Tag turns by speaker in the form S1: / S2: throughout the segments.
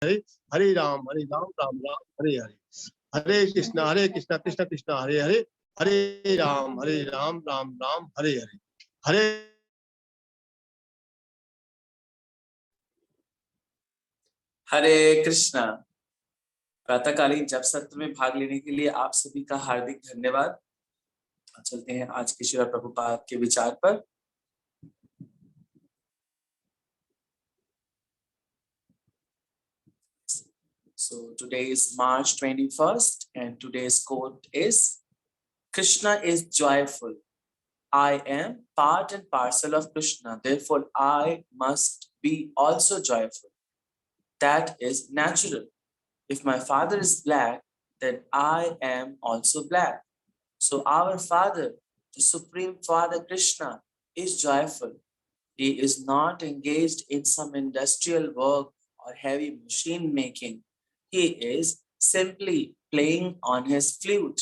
S1: हरे, हरे राम राम राम हरे हरे, हरे कृष्णा कृष्ण कृष्ण हरे हरे, हरे राम राम राम हरे हरे, हरे
S2: हरे कृष्णा। प्रातःकालीन जप सत्र में भाग लेने के लिए आप सभी का हार्दिक धन्यवाद। चलते हैं आज के श्रील प्रभुपाद के विचार पर। So today is March 21st and today's quote is, Krishna is joyful. I am part and parcel of Krishna. Therefore, I must be also joyful. That is natural. If my father is black, then I am also black. So our Father, the Supreme Father Krishna, is joyful. He is not engaged in some industrial work or heavy machine making. He is simply playing on his flute,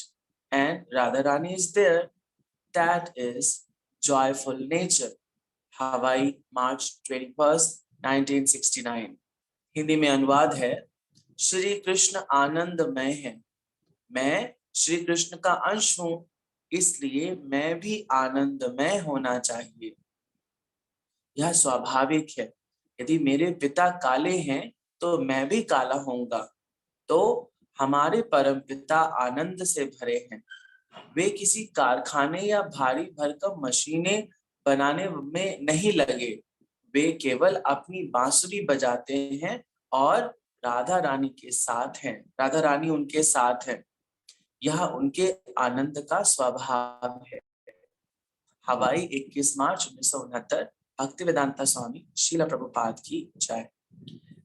S2: and Radharani is there. That is joyful nature. Hawaii, March 21st, 1969. Hindi में अनुवाद है, श्री कृष्ण आनंदमय है, मैं श्री कृष्ण का अंश हूं, इसलिए मैं भी आनंदमय होना चाहिए। यह स्वाभाविक है। यदि मेरे पिता काले हैं तो मैं भी काला होऊंगा। तो हमारे परम पिता आनंद से भरे हैं। वे किसी कारखाने या भारी भरकम मशीनें बनाने में नहीं लगे। वे केवल अपनी बांसुरी बजाते हैं और राधा रानी के साथ हैं। राधा रानी उनके साथ है। यह उनके आनंद का स्वभाव है। हवाई 21 मार्च 1969, भक्तिवेदांता स्वामी श्रील प्रभुपाद की जय।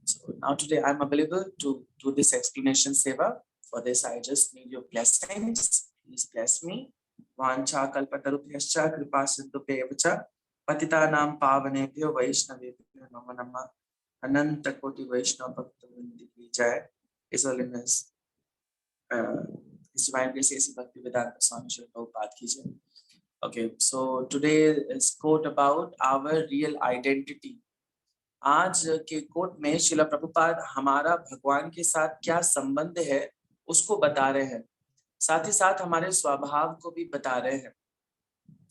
S2: So now today I'm available to do this explanation seva. For this I just need your blessings. Please bless me. वांछा कल्पतरुभ्यश्च कृपा सिन्धुभ्येव च पतितानां पावनेभ्यो वैष्णवेभ्यो नमो नमः। अनंत कोटि वैष्णव भक्तवृंद की जय। His Holiness His Divine Grace A.C. Bhaktivedanta Swami Srila Prabhupada ki jai. Okay, so today is quote about our real identity. आज के कोट में श्रील प्रभुपाद हमारा भगवान के साथ क्या संबंध है उसको बता रहे हैं, साथ ही साथ हमारे स्वभाव को भी बता रहे हैं।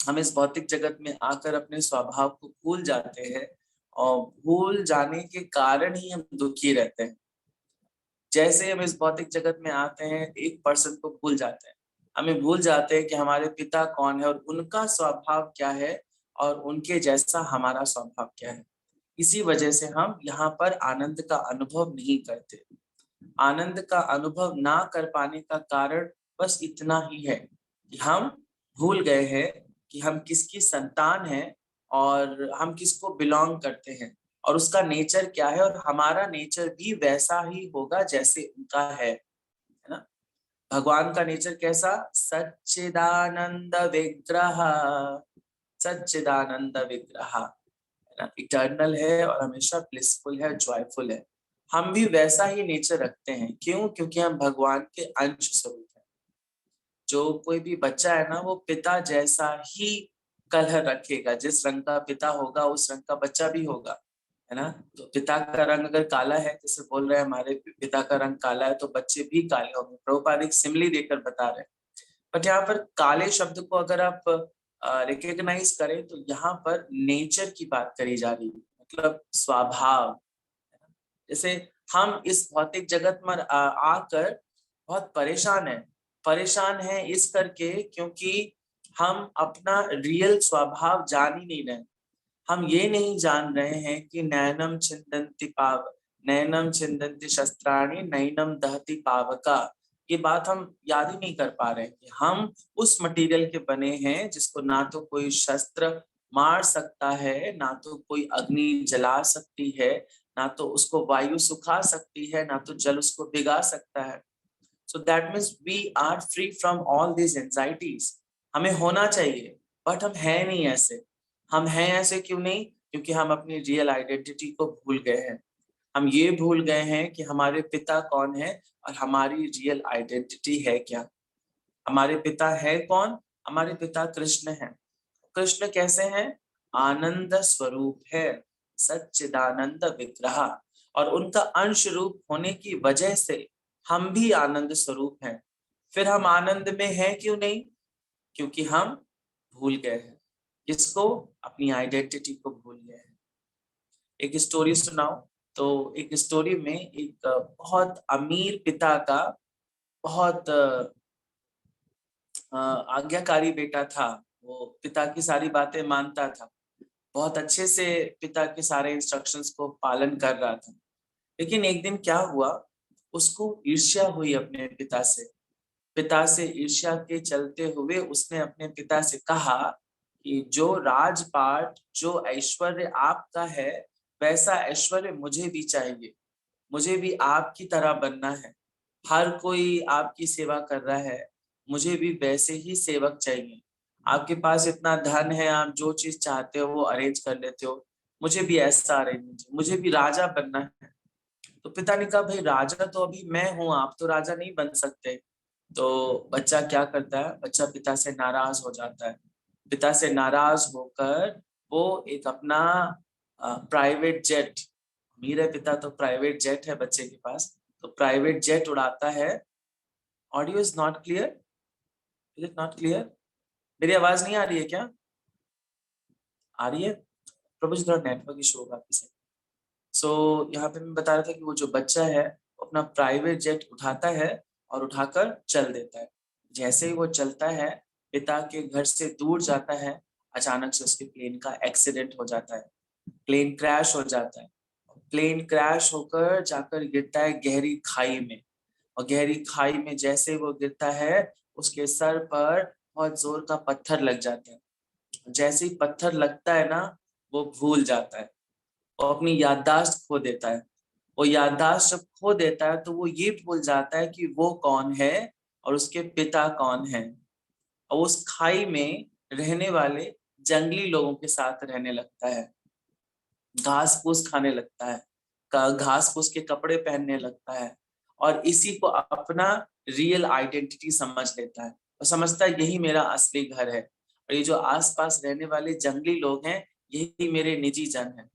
S2: हम इस भौतिक जगत में आकर अपने स्वभाव को भूल जाते हैं और भूल जाने के कारण ही हम दुखी रहते हैं। जैसे हम इस भौतिक जगत में आते हैं, एक पर्सन को भूल जाते हैं। हमें भूल जाते हैं कि हमारे पिता कौन है और उनका स्वभाव क्या है और उनके जैसा हमारा स्वभाव क्या है। इसी वजह से हम यहाँ पर आनंद का अनुभव नहीं करते। आनंद का अनुभव ना कर पाने का कारण बस इतना ही है कि हम भूल गए हैं कि हम किसकी संतान हैं और हम किसको बिलोंग करते हैं और उसका नेचर क्या है, और हमारा नेचर भी वैसा ही होगा जैसे उनका है ना। भगवान का नेचर कैसा? सच्चिदानंद विग्रह, सच्चिदानंद विग्रह, इटर्नल है और हमेशा ब्लिसफुल है, जॉयफुल है। हम भी वैसा ही नेचर रखते हैं। क्यों? क्योंकि हम भगवान के अंश स्वरूप हैं। जो कोई भी बच्चा है ना, वो पिता जैसा ही कलर रखेगा। जिस रंग का पिता होगा उस रंग का बच्चा भी होगा, है ना। तो पिता का रंग अगर काला है, जैसे बोल रहे हैं हमारे पिता का रंग काला है, तो बच्चे भी काले होंगे। प्रभुपाद एक सिमिली देकर बता रहे हैं। बट यहाँ पर काले शब्द को अगर आप रिकॉग्नाइज करें तो यहाँ पर नेचर की बात करी जा रही है, मतलब स्वभाव। जैसे हम इस भौतिक जगत में आकर बहुत परेशान है इस करके क्योंकि हम अपना रियल स्वभाव जान ही नहीं रहे। हम ये नहीं जान रहे हैं कि नैनम छिन्दन्ति शस्त्राणि नैनम दहति पावका। ये बात हम याद ही नहीं कर पा रहे हैं कि हम उस मटेरियल के बने हैं जिसको ना तो कोई शस्त्र मार सकता है, ना तो कोई अग्नि जला सकती है, ना तो उसको वायु सुखा सकती है, ना तो जल उसको भिगा सकता है। So that means we are free from all these anxieties. हमें होना चाहिए, बट हम हैं नहीं ऐसे। हम हैं ऐसे क्यों नहीं? क्योंकि हम अपनी रियल आइडेंटिटी को भूल गए हैं। हम ये भूल गए हैं कि हमारे पिता कौन है और हमारी रियल आइडेंटिटी है क्या। हमारे पिता है कौन? हमारे पिता कृष्ण हैं। कृष्ण कैसे हैं? आनंद स्वरूप है, सच्चिदानंद विग्रह। और उनका अंश रूप होने की वजह से हम भी आनंद स्वरूप हैं। फिर हम आनंद में हैं क्यों नहीं? क्योंकि हम भूल गए हैं। किसको? अपनी आइडेंटिटी को भूल गए हैं। एक स्टोरी सुनाओ। तो एक स्टोरी में एक बहुत अमीर पिता का बहुत आज्ञाकारी बेटा था। वो पिता की सारी बातें मानता था, बहुत अच्छे से पिता के सारे इंस्ट्रक्शंस को पालन कर रहा था। लेकिन एक दिन क्या हुआ, उसको ईर्ष्या हुई अपने पिता से। पिता से ईर्ष्या के चलते हुए उसने अपने पिता से कहा कि जो राजपाट, जो ऐश्वर्य आपका है, वैसा ऐश्वर्य मुझे भी चाहिए। मुझे भी आपकी तरह बनना है। हर कोई आपकी सेवा कर रहा है, मुझे भी वैसे ही सेवक चाहिए। आपके पास इतना धन है, आप जो चीज चाहते हो वो अरेंज कर लेते हो, मुझे भी ऐसा अरेंज, मुझे भी राजा बनना है। तो पिता ने कहा, भाई राजा तो अभी मैं हूँ, आप तो राजा नहीं बन सकते। तो बच्चा क्या करता है? बच्चा पिता से नाराज हो जाता है। पिता से नाराज होकर वो एक अपना प्राइवेट जेट, अमीर है पिता तो प्राइवेट जेट है बच्चे के पास, तो प्राइवेट जेट उड़ाता है। Audio is not clear? Is it not clear? मेरी आवाज नहीं आ रही है क्या? आ रही है? प्रभु जी थोड़ा नेटवर्क इशू होगा आपके साथ। सो यहाँ पे मैं बता रहा था कि वो जो बच्चा है वो अपना प्राइवेट जेट उठाता है और उठाकर चल देता है। जैसे ही वो चलता है, पिता के घर से दूर जाता है, अचानक से उसके प्लेन का एक्सीडेंट हो जाता है। प्लेन क्रैश हो जाता है। प्लेन क्रैश होकर जाकर गिरता है गहरी खाई में। और गहरी खाई में जैसे वो गिरता है, उसके सर पर बहुत जोर का पत्थर लग जाता है। जैसे ही पत्थर लगता है ना, वो भूल जाता है और अपनी याददाश्त खो देता है। वो याददाश्त जब खो देता है तो वो ये भूल जाता है कि वो कौन है और उसके पिता कौन है। और उस खाई में रहने वाले जंगली लोगों के साथ रहने लगता है, घास फूस खाने लगता है, घास फूस के कपड़े पहनने लगता है और इसी को अपना रियल आइडेंटिटी समझ लेता है और समझता है यही मेरा असली घर है और ये जो आसपास रहने वाले जंगली लोग हैं यही मेरे निजी जन हैं।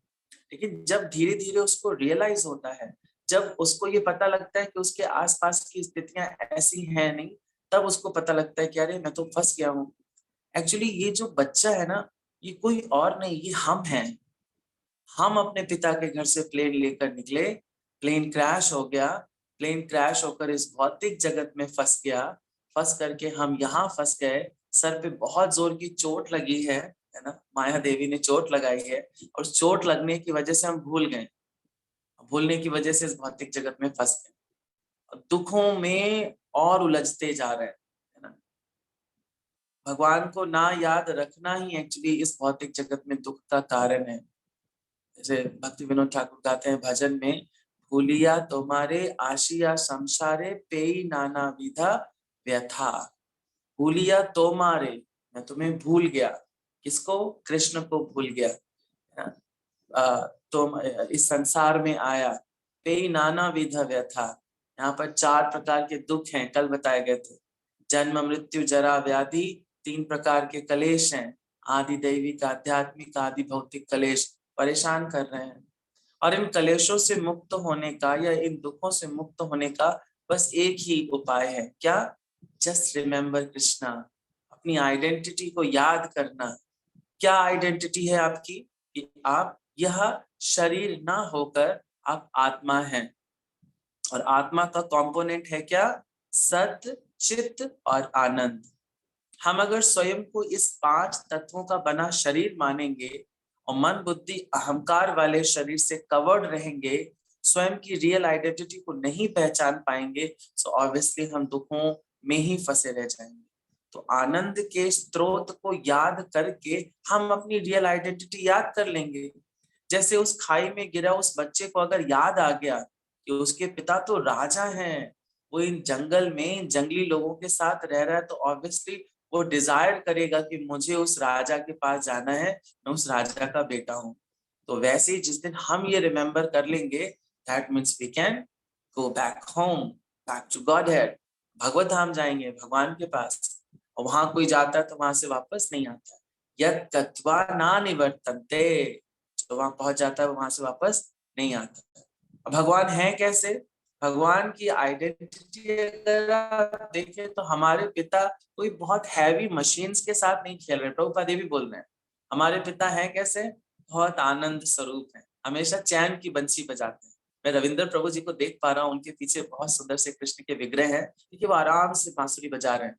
S2: लेकिन जब धीरे धीरे उसको रियलाइज होता है, जब उसको ये पता लगता है कि उसके आसपास की स्थितियां ऐसी हैं नहीं, तब उसको पता लगता है कि अरे मैं तो फंस गया हूँ। एक्चुअली ये जो बच्चा है ना, ये कोई और नहीं, ये हम हैं। हम अपने पिता के घर से प्लेन लेकर निकले, प्लेन क्रैश हो गया, प्लेन क्रैश होकर इस भौतिक जगत में फंस गया, फंस करके हम यहाँ फंस गए। सर पे बहुत जोर की चोट लगी है ना, माया देवी ने चोट लगाई है और चोट लगने की वजह से हम भूल गए, भूलने की वजह से इस भौतिक जगत में फंस गए, दुखों में और उलझते जा रहे हैं, है ना। भगवान को ना याद रखना ही एक्चुअली इस भौतिक जगत में दुख का कारण है। जैसे भक्ति विनोद ठाकुर गाते हैं भजन में, भूलिया तुम्हारे आशिया संसारे पेई नाना विधा व्यथा। भूलिया तुम्हारे, मैं तुम्हें भूल गया। किसको? कृष्ण को भूल गया, है ना। तुम इस संसार में आया, पेई नाना विधा व्यथा। यहाँ पर 4 प्रकार के दुख हैं, कल बताए गए थे। जन्म मृत्यु जरा व्याधि, 3 प्रकार के कलेश हैं। आदि दैविक, आध्यात्मिक, आदि भौतिक कलेश परेशान कर रहे हैं। और इन कलेशों से मुक्त होने का या इन दुखों से मुक्त होने का बस एक ही उपाय है, क्या? जस्ट रिमेम्बर कृष्णा, अपनी आइडेंटिटी को याद करना। क्या आइडेंटिटी है आपकी? कि आप यह शरीर ना होकर आप आत्मा हैं। और आत्मा का कंपोनेंट है क्या? सत्य, चित्त और आनंद। हम अगर स्वयं को इस 5 तत्वों का बना शरीर मानेंगे और मन बुद्धि अहंकार वाले शरीर से कवर्ड रहेंगे, स्वयं की रियल आइडेंटिटी को नहीं पहचान पाएंगे, तो ऑब्वियसली हम दुखों में ही फंसे रह जाएंगे। तो आनंद के स्रोत को याद करके हम अपनी रियल आइडेंटिटी याद कर लेंगे। जैसे उस खाई में गिरा उस बच्चे को अगर याद आ गया कि उसके पिता तो राजा हैं, वो इन जंगल में जंगली लोगों के साथ रह रहा है, तो ऑब्वियसली वो डिजायर करेगा कि मुझे उस राजा के पास जाना है, मैं उस राजा का बेटा हूँ। तो वैसे ही जिस दिन हम ये रिमेम्बर कर लेंगे, that means we can go back home, back to Godhead. भगवत धाम जाएंगे, भगवान के पास। और वहां कोई जाता है तो वहां से वापस नहीं आता। यत् गत्वा न निवर्तन्ते, जो वहां पहुंच जाता है वो वहां से वापस नहीं आता। भगवान है कैसे? भगवान की आइडेंटिटी अगर आप देखें तो हमारे पिता कोई बहुत हैवी मशीन्स के साथ नहीं खेल रहे। प्रभुपाद ये भी बोल रहे हैं हमारे पिता है कैसे? बहुत आनंद स्वरूप है, हमेशा चैन की बंसी बजाते हैं। मैं रविंद्र प्रभु जी को देख पा रहा हूँ, उनके पीछे बहुत सुंदर से कृष्ण के विग्रह हैं, क्योंकि वो आराम से बांसुरी बजा रहे हैं।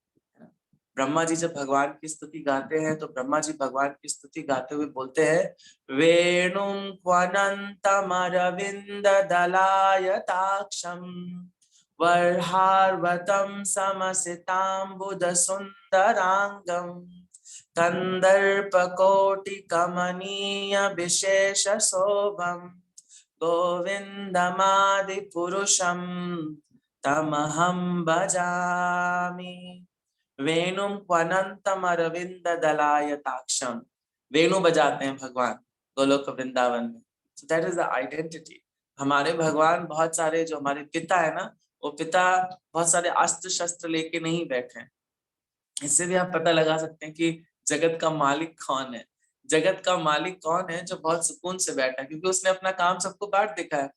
S2: ब्रह्मा जी जब भगवान की स्तुति गाते हैं तो ब्रह्मा जी भगवान की स्तुति गाते हुए बोलते हैं वेणुं क्वनन्तमरविन्द दलायताक्षं वर्हार्वतं समसिताम्बुद सुन्दरांगं कंदर्पकोटिकमनीय विशेष शोभं गोविन्दमादिपुरुषं तमहं भजामि। वेणुं क्वनन्तम अरविंद दलायताक्षम, वेणु बजाते हैं भगवान गोलोक वृंदावन में। So that is the identity. हमारे भगवान बहुत सारे, जो हमारे पिता है ना, वो पिता बहुत सारे अस्त्र शस्त्र लेके नहीं बैठे हैं। इससे भी आप पता लगा सकते हैं कि जगत का मालिक कौन है। जगत का मालिक कौन है? जो बहुत सुकून से बैठा है, क्योंकि उसने अपना काम सबको बांट देखा है।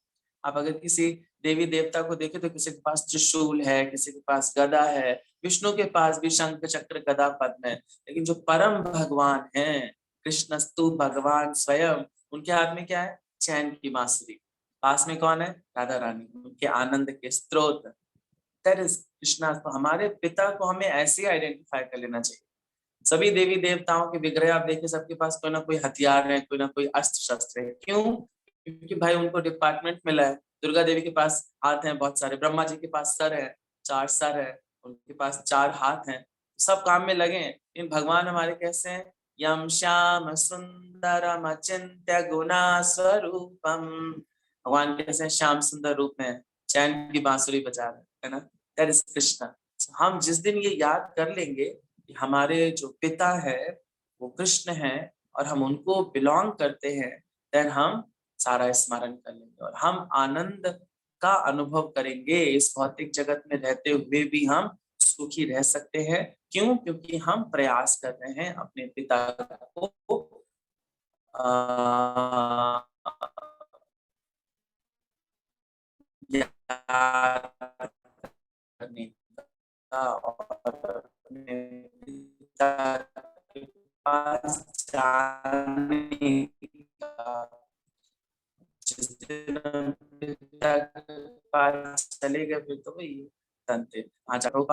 S2: आप अगर किसी देवी देवता को देखें तो किसी के पास त्रिशूल है, किसी के पास गदा है, विष्णु के पास भी शंख चक्र गदा पद्म है। लेकिन जो परम भगवान है कृष्णस्तु भगवान स्वयं, उनके हाथ में क्या है? चैन की बांसुरी। पास में कौन है? राधा रानी, उनके आनंद के स्रोत। That is Krishna. तो हमारे पिता को हमें ऐसे आइडेंटिफाई कर लेना चाहिए। सभी देवी देवताओं के विग्रह आप देखिए, सबके पास कोई ना कोई हथियार है, कोई ना कोई अस्त्र शस्त्र है। क्यों? क्योंकि भाई उनको डिपार्टमेंट मिला है। दुर्गा देवी के पास हाथ हैं बहुत सारे, ब्रह्मा जी के पास सर है, 4 सर है, उनके पास 4 हाथ हैं, सब काम में लगे हैं। इन भगवान हमारे कैसे हैं? यम श्याम सुंदरम अचिंत्य गुणा स्वरूपम। भगवान कैसे हैं? श्याम सुंदर रूप में, चैन की बांसुरी बजा रहे है ना। That is Krishna. हम जिस दिन ये याद कर लेंगे कि हमारे जो पिता है वो कृष्ण है और हम उनको बिलोंग करते हैं, देन हम सारा स्मरण कर लेंगे और हम आनंद का अनुभव करेंगे। इस भौतिक जगत में रहते हुए भी हम सुखी रह सकते हैं। क्यों? क्योंकि हम प्रयास कर रहे हैं अपने पिता को याद करने का और अपने पिता के पास जाने का। जिस दिन हम पिता के पास चले गए फिर तो वही तंते। हाँ, को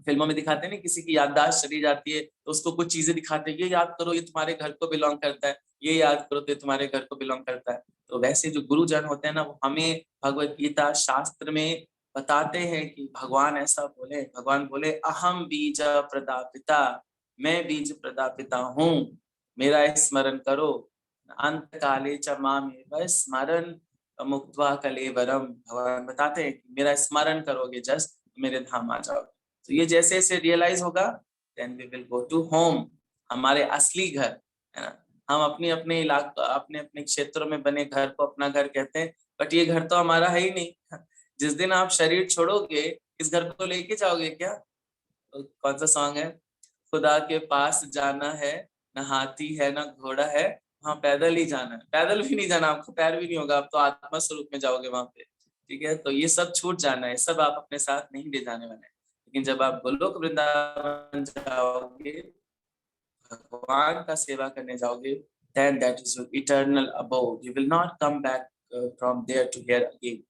S2: फिल्मों में दिखाते हैं ना, किसी की याददाश्त चली जाती है तो उसको कुछ चीजें दिखाते हैं, ये याद करो ये तुम्हारे घर को बिलोंग करता है, ये याद करो तो ये तुम्हारे घर को बिलोंग करता है। तो वैसे जो गुरुजन होते हैं ना, वो हमें भगवत गीता शास्त्र में बताते हैं कि भगवान ऐसा बोले, भगवान बोले अहम बीज प्रदापिता, मैं बीज प्रदापिता हूँ, मेरा स्मरण करो। अंत काले च मामेव स्मरण मुक्त्वा कलेवरम। भगवान बताते हैं कि मेरा स्मरण करोगे जस्ट मेरे धाम आ जाओगे। तो ये जैसे जैसे रियलाइज होगा then we will go to home, हमारे असली घर, है ना। हम अपने अपने इलाका, अपने अपने क्षेत्रों में बने घर को अपना घर कहते हैं, बट ये घर तो हमारा है ही नहीं। जिस दिन आप शरीर छोड़ोगे इस घर को लेके जाओगे क्या? तो कौन सा सॉन्ग है? खुदा के पास जाना है, ना हाथी है ना घोड़ा है, वहां पैदल ही जाना है। पैदल भी नहीं जाना, आपको पैर भी नहीं होगा, आप तो आत्मा स्वरूप में जाओगे वहां पे। ठीक है, तो ये सब छूट जाना है, सब आप अपने साथ नहीं ले जाने वाले। लेकिन जब आप गोलोक वृंदावन जाओगे, भगवान का सेवा करने जाओगे, then that is your eternal abode. You will not come back from there to here again.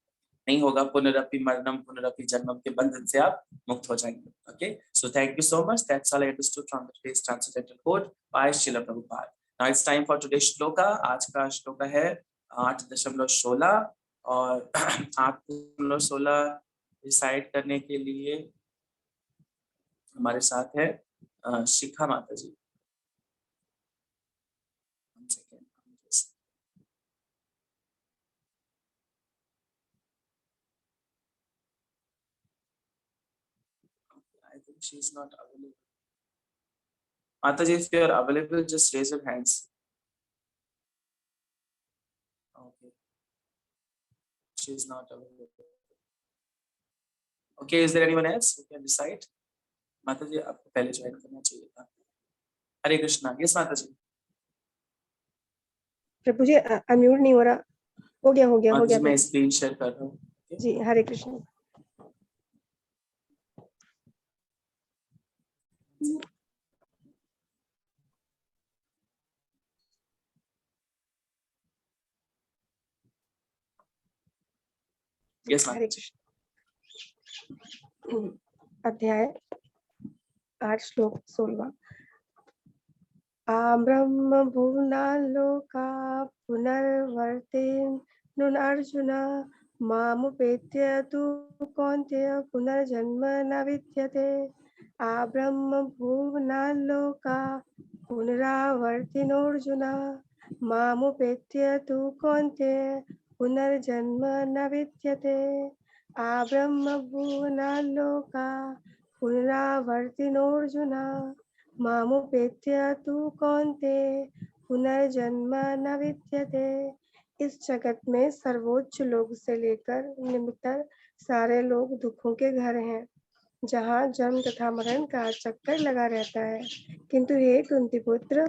S2: नहीं होगा पुनरपि मरणम पुनरपि जन्मम के बंधन से आप मुक्त हो जाएंगे। Okay, so thank you so much. That's all I understood from the today's translated code by Srila Prabhupada. Now it's time for today's shloka. आज का श्लोका है 8.16 और 8.16 डिसाइड करने के लिए हमारे साथ है शिखा माता जी। I think she is not available. Mataji, if you are available, just raise your hands. Okay. She is not available. Okay, is there anyone else who can decide? Mataji, आपको पहले ज्वाइन करना चाहिए था। हरे कृष्णा। Yes, Mataji.
S3: प्रभु जी unmute नहीं हो रहा। हो गया हो
S2: जी,
S3: गया
S2: मैं स्क्रीन शेयर कर रहा हूँ।
S3: जी। हरे कृष्ण।
S2: Yes,
S3: हरे कृष्ण। अध्याय 8 श्लोक 16। ब्रह्म भुवनालोका पुनर्वर्तिनुन अर्जुन मामुपेत्य तु कौन्तेय पुनर्जन्म न विद्यते। ब्रह्म भुवनालोका पुनरावर्तिनोऽर्जुन मामुपेत्य तु कौन्तेय पुनर्जन्म न विद्यते। ब्रह्म भुवनालोका पुनरावर्तिनोऽर्जुन मामुपेत्य तु कौन्तेय पुनर्जन्म न विद्यते। इस जगत में सर्वोच्च लोक से लेकर निम्न तक सारे लोग दुखों के घर हैं, जहाँ जन्म तथा मरण का चक्कर लगा रहता है। किंतु हे कुंती पुत्र,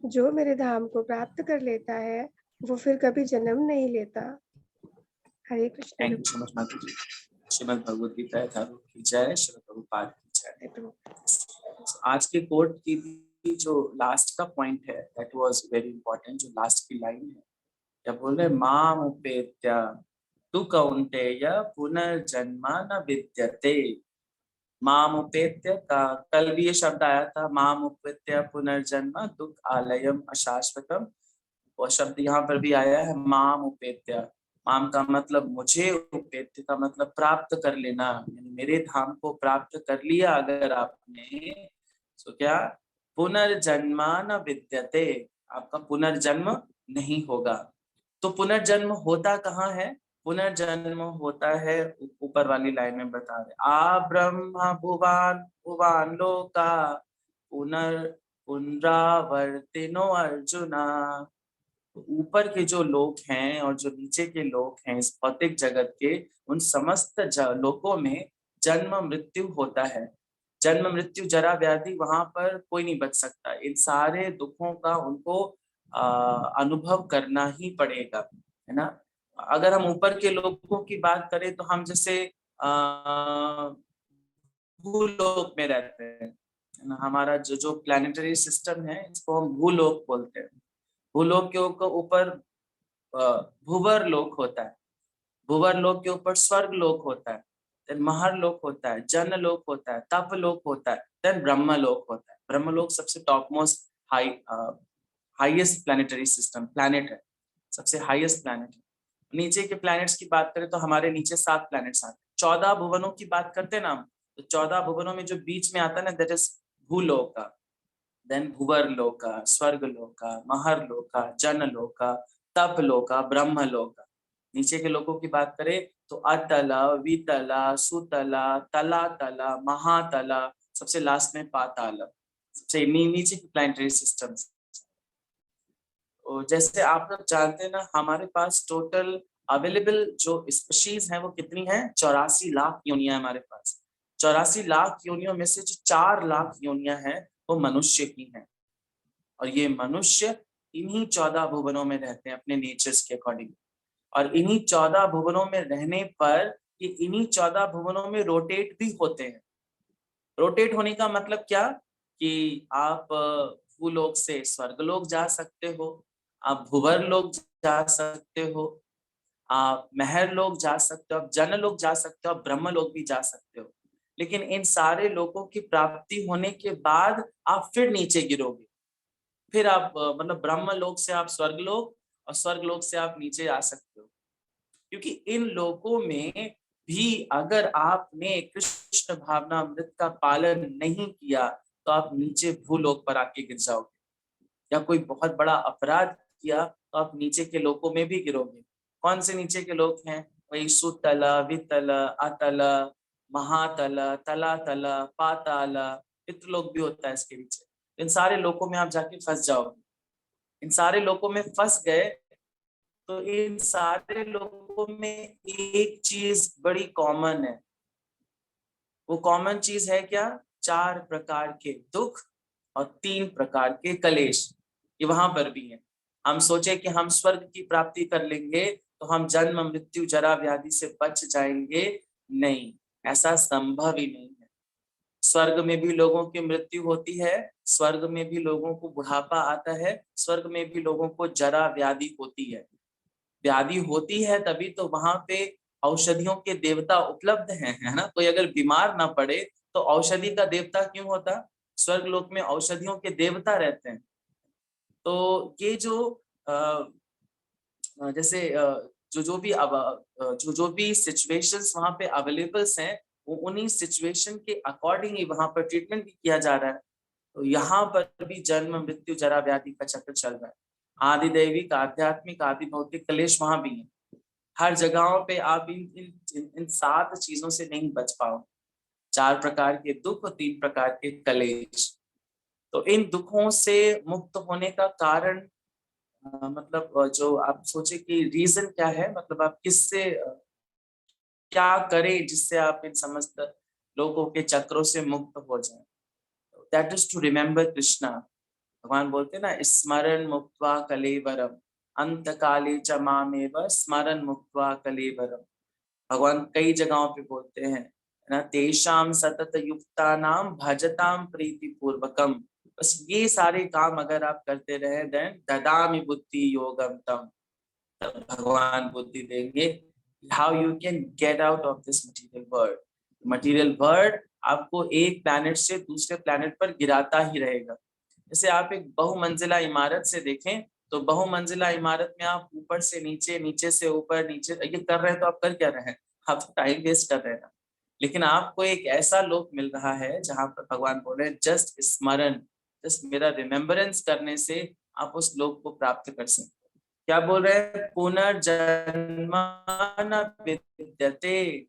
S3: जो मेरे धाम को प्राप्त कर लेता है वो फिर कभी जन्म नहीं लेता। Hare Krishna.
S2: Thank you so much माता जी। श्रीमद् भगवद गीता यथारूप की जय, श्रीमद् प्रभुपाद की जय। आज के कोट की भी जो लास्ट का पॉइंट है, दैट वाज वेरी इंपॉर्टेंट। जो लास्ट की लाइन है, क्या बोल रहे, माम उपेत्य तु कौन्तेय पुनर्जन्म न विद्यते। माम उपेत्य का कल भी ये शब्द आया था, माम उपेत्य पुनर्जन्म दुख आलयम अशाश्वतम। वो शब्द यहाँ पर भी आया है, माम उपेत्य। माम का मतलब मुझे, उपेत्य का मतलब प्राप्त कर लेना, यानी मेरे धाम को प्राप्त कर लिया अगर आपने, तो क्या पुनर्जन्म न विद्यते, आपका पुनर्जन्म नहीं होगा। तो पुनर्जन्म होता कहाँ है? पुनर्जन्म होता है ऊपर वाली लाइन में बता रहे, ब्रह्म भुवान भुवान लोका पुनरावर्तिनो अर्जुना। ऊपर के जो लोक हैं और जो नीचे के लोक हैं इस भौतिक जगत के, उन समस्त लोकों में जन्म मृत्यु होता है। जन्म मृत्यु जरा व्याधि, वहां पर कोई नहीं बच सकता। इन सारे दुखों का उनको अनुभव करना ही पड़ेगा, है ना। अगर हम ऊपर के लोगों की बात करें तो हम जैसे भूलोक में रहते हैं, है ना। हमारा जो प्लानिटरी सिस्टम है इसको हम भूलोक बोलते हैं। भूलोक के ऊपर भूवर लोक होता है, भूवर लोक के ऊपर स्वर्ग लोक होता है, देन महर लोक होता है, जन लोक होता है, तप लोक होता है, देन ब्रह्म लोक होता है। ब्रह्म लोक सबसे top most highest planetary system planet है, सबसे हाईएस्ट प्लैनेट है। नीचे के प्लैनेट्स की बात करें तो हमारे नीचे 7 प्लैनेट्स आते हैं। 14 भुवनों की बात करते हैं ना हम, तो 14 भुवनों में जो बीच में आता है ना, दैट इज भूलोका, देन भुवर लोका, स्वर्ग लोका, महर लोका, जन लोका, तप लोका, ब्रह्म लोका। नीचे के लोगों की बात करें तो अतला, वितला, सुतला, तला तला, महातला, सबसे लास्ट में पाताल, सबसे नीचे की प्लैनेटरी सिस्टम्स। जैसे आप लोग जानते हैं ना, हमारे पास टोटल अवेलेबल जो स्पीशीज हैं वो कितनी है? 84 लाख योनियां हमारे पास। 84 लाख योनियों में से जो 4 लाख योनियां हैं वो मनुष्य की हैं, और ये मनुष्य इन्हीं 14 भुवनों में रहते हैं अपने नेचर्स के अकॉर्डिंग। और इन्हीं 14 भुवनों में रहने पर ये इन्हीं 14 भुवनों में रोटेट भी होते हैं। रोटेट होने का मतलब क्या कि आप भूलोक से स्वर्गलोक जा सकते हो, आप भुवर लोक जा सकते हो, आप महर लोक जा सकते हो, आप जन लोक जा सकते हो, आप ब्रह्म लोक भी जा सकते हो। लेकिन इन सारे लोकों की प्राप्ति होने के बाद आप फिर नीचे गिरोगे, फिर आप मतलब ब्रह्म लोक से आप स्वर्गलोक, और स्वर्गलोक से आप नीचे आ सकते हो। क्योंकि इन लोकों में भी अगर आपने कृष्ण भावना अमृत का पालन नहीं किया तो आप नीचे भूलोक पर आके गिर जाओगे, या कोई बहुत बड़ा अपराध किया तो आप नीचे के लोकों में भी गिरोगे। कौन से नीचे के लोक हैं? वही सुतल, वितल, अतल, महातल, तलातल, पाताल, पितृलोक भी होता है इसके नीचे। इन सारे लोकों में आप जाके फंस जाओगे। इन सारे लोकों में फंस गए तो इन सारे लोगों में एक चीज बड़ी कॉमन है। वो कॉमन चीज है क्या? 4 प्रकार के दुख और 3 प्रकार के कलेश, ये वहां पर भी है। हम सोचे कि हम स्वर्ग की प्राप्ति कर लेंगे तो हम जन्म मृत्यु जरा व्याधि से बच जाएंगे? नहीं, ऐसा संभव ही नहीं है। स्वर्ग में भी लोगों की मृत्यु होती है, स्वर्ग में भी लोगों को बुढ़ापा आता है, स्वर्ग में भी लोगों को जरा व्याधि होती है। व्याधि होती है तभी तो वहां पे औषधियों के देवता उपलब्ध हैं, है ना। कोई अगर बीमार ना पड़े तो औषधि का देवता क्यों होता? स्वर्ग लोक में औषधियों के देवता रहते हैं। तो ये जो जैसे जो भी जो भी सिचुएशंस वहां पे अवेलेबल्स हैं, वो उन्हीं सिचुएशन के अकॉर्डिंग ही वहां पर ट्रीटमेंट भी किया जा रहा है। तो यहाँ पर भी जन्म मृत्यु जरा व्याधि का चक्र चल रहा है। आदि दैविक, आध्यात्मिक, आदि भौतिक कलेश वहां भी है। हर जगहों पे आप इन 7 चीजों से नहीं बच पाओ। 4 प्रकार के दुख और 3 प्रकार के कलेश। तो इन दुखों से मुक्त होने का कारण मतलब जो आप सोचे कि रीजन क्या है, मतलब आप किससे क्या करें जिससे आप इन समस्त लोगों के चक्रों से मुक्त हो जाएं। That is to remember Krishna. भगवान बोलते हैं ना, स्मरण मुक्त्वा कलेवरम अंत काले च मामेव स्मरण मुक्त्वा कलेवरम। भगवान कई जगहों पे बोलते हैं ना, तेषाम सतत युक्ता नाम भजताम प्रीति पूर्वकम। बस ये सारे काम अगर आप करते रहे, देन ददामि बुद्धि योगम तम, तब भगवान बुद्धि देंगे how you can get out of this material world. Material world आपको एक प्लैनेट से दूसरे प्लैनेट पर गिराता ही रहेगा। जैसे आप एक बहुमंजिला इमारत से देखें, तो बहुमंजिला इमारत में आप ऊपर से नीचे, नीचे से ऊपर, नीचे ये कर रहे हैं, तो आप कर क्या रहे हैं? आप तो टाइम वेस्ट कर रहे हैं। लेकिन आपको एक ऐसा लोक मिल रहा है जहां पर भगवान बोल रहे हैं जस्ट स्मरण, जस्ट मेरा रिमेम्बरेंस करने से आप उस लोक को प्राप्त कर सकते हैं। क्या बोल रहे हैं? पुनर्जन्म न विद्यते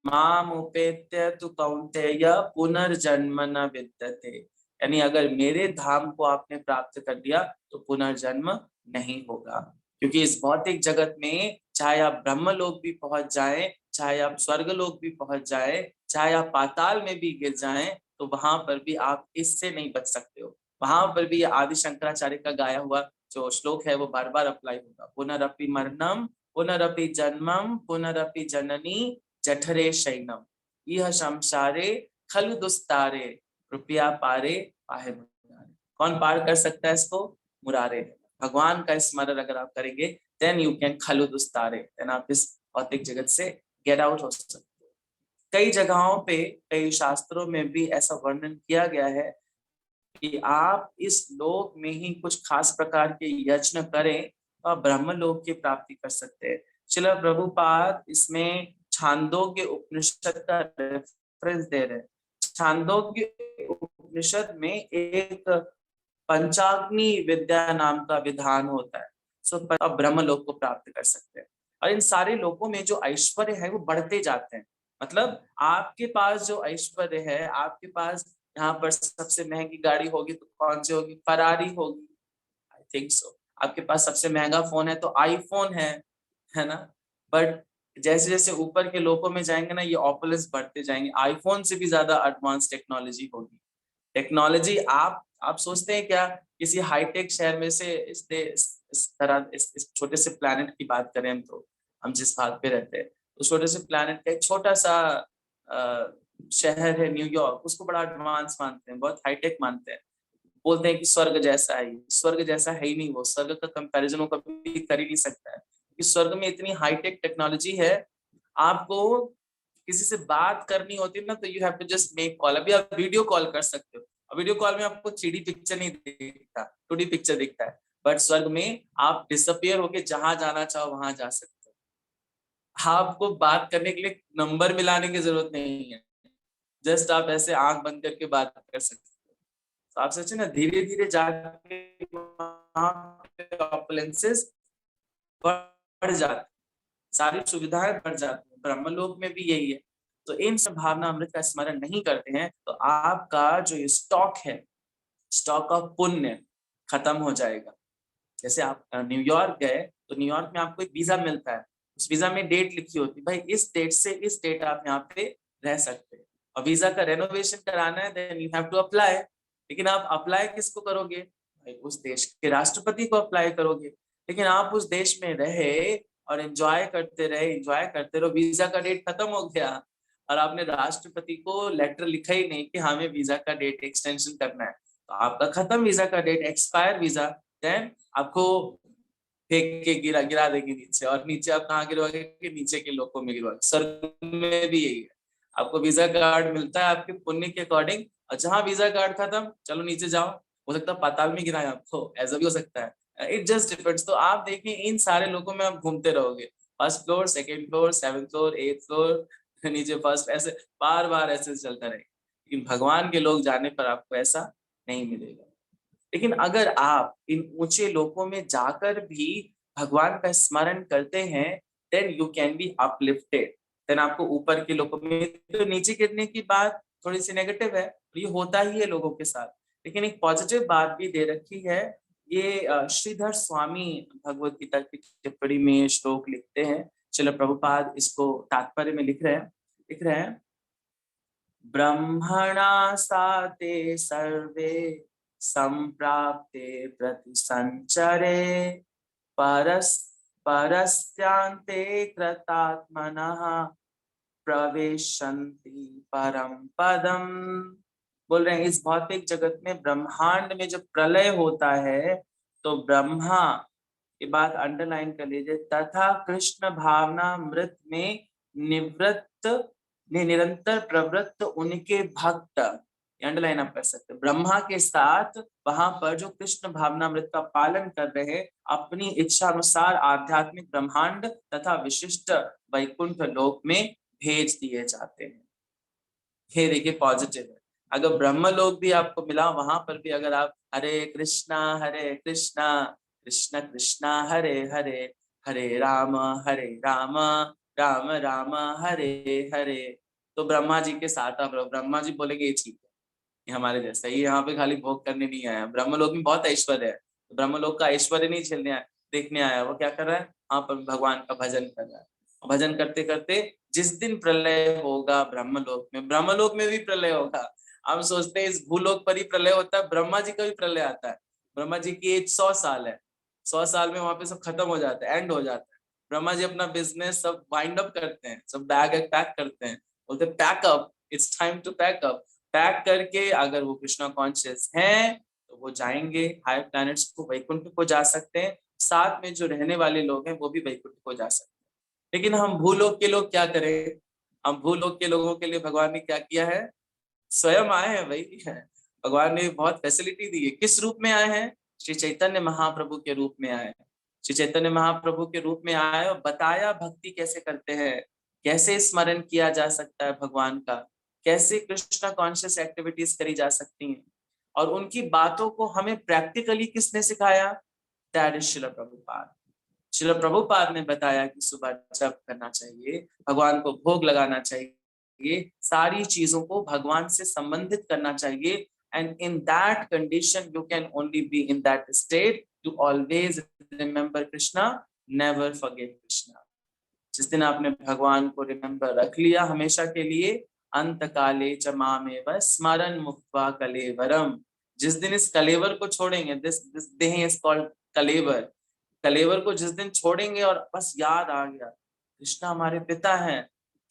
S2: माम उपेत्य तु कौन्तेय पुनर्जन्म न विद्यते। यानी अगर मेरे धाम को आपने प्राप्त कर लिया तो पुनर्जन्म नहीं होगा। क्योंकि इस भौतिक जगत में चाहे आप ब्रह्मलोक भी पहुंच जाएं, चाहे आप स्वर्गलोक भी पहुंच जाएं, चाहे आप पाताल में भी गिर जाएं, तो वहां पर भी आप इससे नहीं बच सकते हो। वहां पर भी आदि शंकराचार्य का गाया हुआ जो श्लोक है वो बार बार अप्लाई होगा। पुनरपि मरणम पुनरपि जन्मम पुनरपि जननी जठरे शैनम यह संसारे खलु दुस्तारे रुपया पारे पाहे मुरारे। कौन पार कर सकता है इसको? मुरारे। भगवान का स्मरण अगर आप करेंगे, देन यू कैन खलु दुस्तारे, देन आप इस भौतिक जगत से गेट आउट हो सकते हो। कई जगहों पे, कई शास्त्रों में भी ऐसा वर्णन किया गया है कि आप इस लोक में ही कुछ खास प्रकार के यज्ञ करें तो आप ब्रह्मलोक की प्राप्ति कर सकते हैं। श्रील प्रभुपाद इसमें छांदोग्य उपनिषद का रेफरेंस दे रहे हैं। छांदोग्य उपनिषद में एक पंचाग्नि विद्या नाम का विधान होता है। सो आप ब्रह्मलोक को प्राप्त कर सकते हैं। और इन सारे लोकों में जो ऐश्वर्य है वो बढ़ते जाते हैं। मतलब आपके पास जो ऐश्वर्य है, आपके पास यहाँ पर सबसे महंगी गाड़ी होगी तो कौन सी होगी? फरारी होगी, आई थिंक सो। आपके पास सबसे महंगा फोन है तो आईफोन है ना। बट जैसे जैसे ऊपर के लोकों में जाएंगे ना, ये ऑपुलेंस बढ़ते जाएंगे। आईफोन से भी ज्यादा एडवांस टेक्नोलॉजी होगी। टेक्नोलॉजी आप सोचते हैं क्या किसी हाईटेक शहर में से इस तरह इस छोटे से प्लैनेट की बात करें हम, तो हम जिस भाग पे रहते हैं, उस छोटे से प्लैनेट का एक छोटा सा शहर है न्यूयॉर्क, उसको बड़ा एडवांस मानते हैं, बहुत हाईटेक मानते हैं। बोलते हैं कि स्वर्ग जैसा है। स्वर्ग जैसा है ही नहीं वो, स्वर्ग का कंपैरिजन वो कभी कर ही नहीं सकता है। कि स्वर्ग में इतनी हाईटेक टेक्नोलॉजी है, आपको किसी से बात करनी होती है ना, तो you have to just make call. अभी आप वीडियो कॉल कर सकते हो, वीडियो कॉल में आपको 3D पिक्चर नहीं दिखता, 2D पिक्चर दिखता है। बट स्वर्ग में आप डिसअपियर होके जहां जाना चाहो वहां जा सकते हो। आपको बात करने के लिए नंबर मिलाने की जरूरत नहीं है, जस्ट आप ऐसे आंख बंद करके बात कर सकते हो। तो आप सोचिए ना, धीरे धीरे जाके ऑपुलेंसेस बढ़ जाती, सारी सुविधाएं बढ़ जाती है। ब्रह्मलोक में भी यही है। तो इन सब भावना अमृत का स्मरण नहीं करते हैं तो आपका जो स्टॉक है, स्टॉक ऑफ पुण्य खत्म हो जाएगा। जैसे आप न्यूयॉर्क गए तो न्यूयॉर्क में आपको एक वीजा मिलता है, उस वीजा में डेट लिखी होती है, भाई इस डेट से इस डेट आप यहाँ पे रह सकते हैं। और वीजा का रेनोवेशन कराना है, then you have to apply. लेकिन आप अप्लाई किसको करोगे? भाई उस देश के राष्ट्रपति को अप्लाई करोगे। लेकिन आप उस देश में रहे और एंजॉय करते रहो। वीजा का डेट खत्म हो गया और आपने राष्ट्रपति को लेटर लिखा ही नहीं कि हमें वीजा का डेट एक्सटेंशन करना है, तो आपका खत्म वीजा का डेट, एक्सपायर वीजा, देन आपको फेंक के गिरा देगी नीचे, और नीचे आप कहाँ गिरवाओगे कि नीचे के लोगों में गिरवाओगे। स्वर्ग में भी यही है, आपको वीजा कार्ड मिलता है आपके पुण्य के अकॉर्डिंग, और जहां वीजा कार्ड खत्म, चलो नीचे जाओ, हो सकता है पाताल में गिराए आपको, ऐसा भी हो सकता है, इट जस्ट डिपेंड्स। तो आप देखिए इन सारे लोगों में आप घूमते रहोगे, first floor, second floor, 7th floor, 8th floor, नीचे फर्स्ट, ऐसे बार बार ऐसे चलता रहेगा। लेकिन भगवान के लोग जाने पर आपको ऐसा नहीं मिलेगा। लेकिन अगर आप इन ऊंचे लोकों में जाकर भी भगवान का स्मरण करते हैं, then you can be uplifted, देन आपको ऊपर के लोकों में, तो नीचे गिरने की बात थोड़ी सी नेगेटिव है, ये होता ही है लोगों के साथ, लेकिन एक पॉजिटिव बात भी दे रखी है। ये श्रीधर स्वामी भगवत गीता की टिप्पणी में श्लोक लिखते हैं, श्रील प्रभुपाद इसको तात्पर्य में लिख रहे हैं, ब्रह्मणा साते सर्वे संप्राप्ते प्रतिसंचरे परस्यांते कृतात्मनः प्रविशन्ति परम पदम। बोल रहे हैं इस भौतिक जगत में, ब्रह्मांड में जब प्रलय होता है तो ब्रह्मा, ये बात अंडरलाइन कर लीजिए, तथा कृष्ण भावना मृत में निरंतर प्रवृत्त उनके भक्त, अंडरलाइन आप कर सकते हैं, ब्रह्मा के साथ वहां पर जो कृष्ण भावनामृत का पालन कर रहे, अपनी इच्छा अनुसार आध्यात्मिक ब्रह्मांड तथा विशिष्ट वैकुंठ लोक में भेज दिए जाते हैं। ये देखिए पॉजिटिव है। अगर ब्रह्म लोक भी आपको मिला, वहां पर भी अगर आप हरे कृष्णा कृष्ण कृष्णा हरे हरे, हरे राम राम राम हरे हरे, तो ब्रह्मा जी के साथ आप रहो, ब्रह्मा जी बोलेंगे ये ठीक है, ये हमारे जैसा, ये यहाँ पे खाली भोग करने नहीं आया, ब्रह्मलोक में बहुत ऐश्वर्य है, तो ब्रह्मलोक का ऐश्वर्य नहीं झेलने आया, देखने आया, वो क्या कर रहा है, वहां पर भगवान का भजन कर रहा है। भजन करते करते जिस दिन प्रलय होगा ब्रह्मलोक में भी प्रलय होगा। हम सोचते हैं इस भूलोक पर ही प्रलय होता है, ब्रह्मा जी का भी प्रलय आता है। ब्रह्मा जी की एज 100 साल है, 100 साल में वहां पे सब खत्म हो जाता है, एंड हो जाता है। ब्रह्मा जी अपना बिजनेस सब वाइंड अप करते हैं, सब बैग पैक करते हैं, बोलते pack up, it's time to pack up. Pack करके अगर वो कृष्णा कॉन्शियस हैं तो वो जाएंगे हायर प्लैनेट्स को, वैकुंठ को जा सकते हैं, साथ में जो रहने वाले लोग हैं वो भी वैकुंठ को जा सकते हैं। लेकिन हम भूलोक के लोग क्या करें, हम भूलोक के लोगों के लिए भगवान ने क्या किया है, स्वयं आए हैं भाई, भगवान ने बहुत फैसिलिटी दी है। किस रूप में आए हैं, श्री चैतन्य महाप्रभु के रूप में आए हैं। श्री चैतन्य महाप्रभु के रूप में आए और बताया भक्ति कैसे करते हैं, कैसे स्मरण किया जा सकता है भगवान का, कैसे कृष्णा कॉन्शियस एक्टिविटीज करी जा सकती हैं, और उनकी बातों को हमें प्रैक्टिकली किसने सिखाया, दैट इज श्रील प्रभुपाद। श्रील प्रभुपाद ने बताया कि सुबह जप करना चाहिए, भगवान को भोग लगाना चाहिए, सारी चीजों को भगवान से संबंधित करना चाहिए, and in that condition you can only be in that state to always remember Krishna, never forget Krishna. जिस दिन आपने भगवान को रिमेम्बर रख लिया हमेशा के लिए, अंत काले च मामेव स्मरण मुक्त्वा कलेवरम, जिस दिन इस कलेवर को छोड़ेंगे, दिस देह इज कॉल्ड कलेवर, कलेवर को जिस दिन छोड़ेंगे और बस याद आ गया कृष्णा हमारे पिता हैं,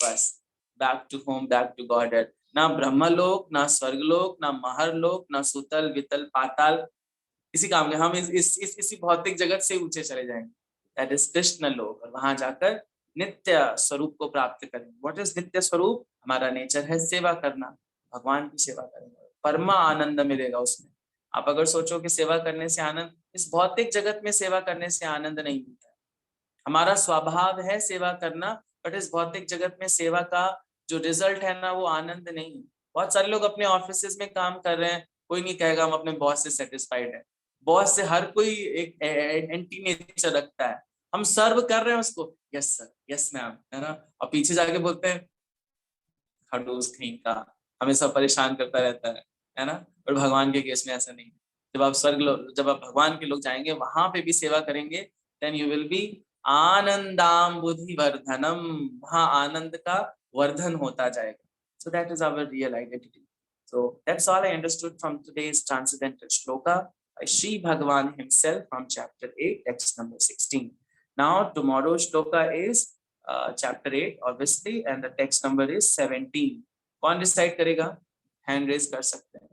S2: बस back to home, back to God. ना ब्रह्मलोक, ना स्वर्गलोक, ना महरलोक, ना सुतल वितल पाताल, इसी काम के हम इसी भौतिक जगत से ऊंचे चले जाएंगे, दैट इज कृष्ण लोक, और वहां जाकर नित्य स्वरूप को प्राप्त करेंगे। व्हाट इज नित्य स्वरूप, हमारा नेचर है सेवा करना, भगवान की सेवा करेंगे, परमा आनंद मिलेगा उसमें। आप अगर सोचो कि सेवा करने से आनंद, इस भौतिक जगत में सेवा करने से आनंद नहीं मिलता, हमारा स्वभाव है सेवा करना, बट इस भौतिक जगत में सेवा का जो रिजल्ट है ना वो आनंद नहीं। बहुत सारे लोग अपने ऑफिस में काम कर रहे हैं, कोई नहीं कहेगा हम अपने बॉस से सेटिस्फाइड है, बॉस से हर कोई एक एंटी नेचर रखता है, हम सर्व कर रहे हैं उसको, यस सर, यस मैम, है ना, और पीछे जाके बोलते हैं खड़ूस कहीं का, हमेशा परेशान करता रहता है ना। और भगवान के केस में ऐसा नहीं, जब आप जब आप भगवान के लोग जाएंगे वहां पे भी सेवा करेंगे, देन यू विल बी आनंदाम बुद्धि वर्धनम, वहां आनंद का वर्धन होता जाएगा। So that is our real identity. So that's all I understood from today's transcendental shloka by Sri Bhagavan himself from chapter 8, text number 16. Now tomorrow's shloka is chapter 8 obviously and the text number is 17. कौन decide करेगा? Hand raise कर सकते हैं.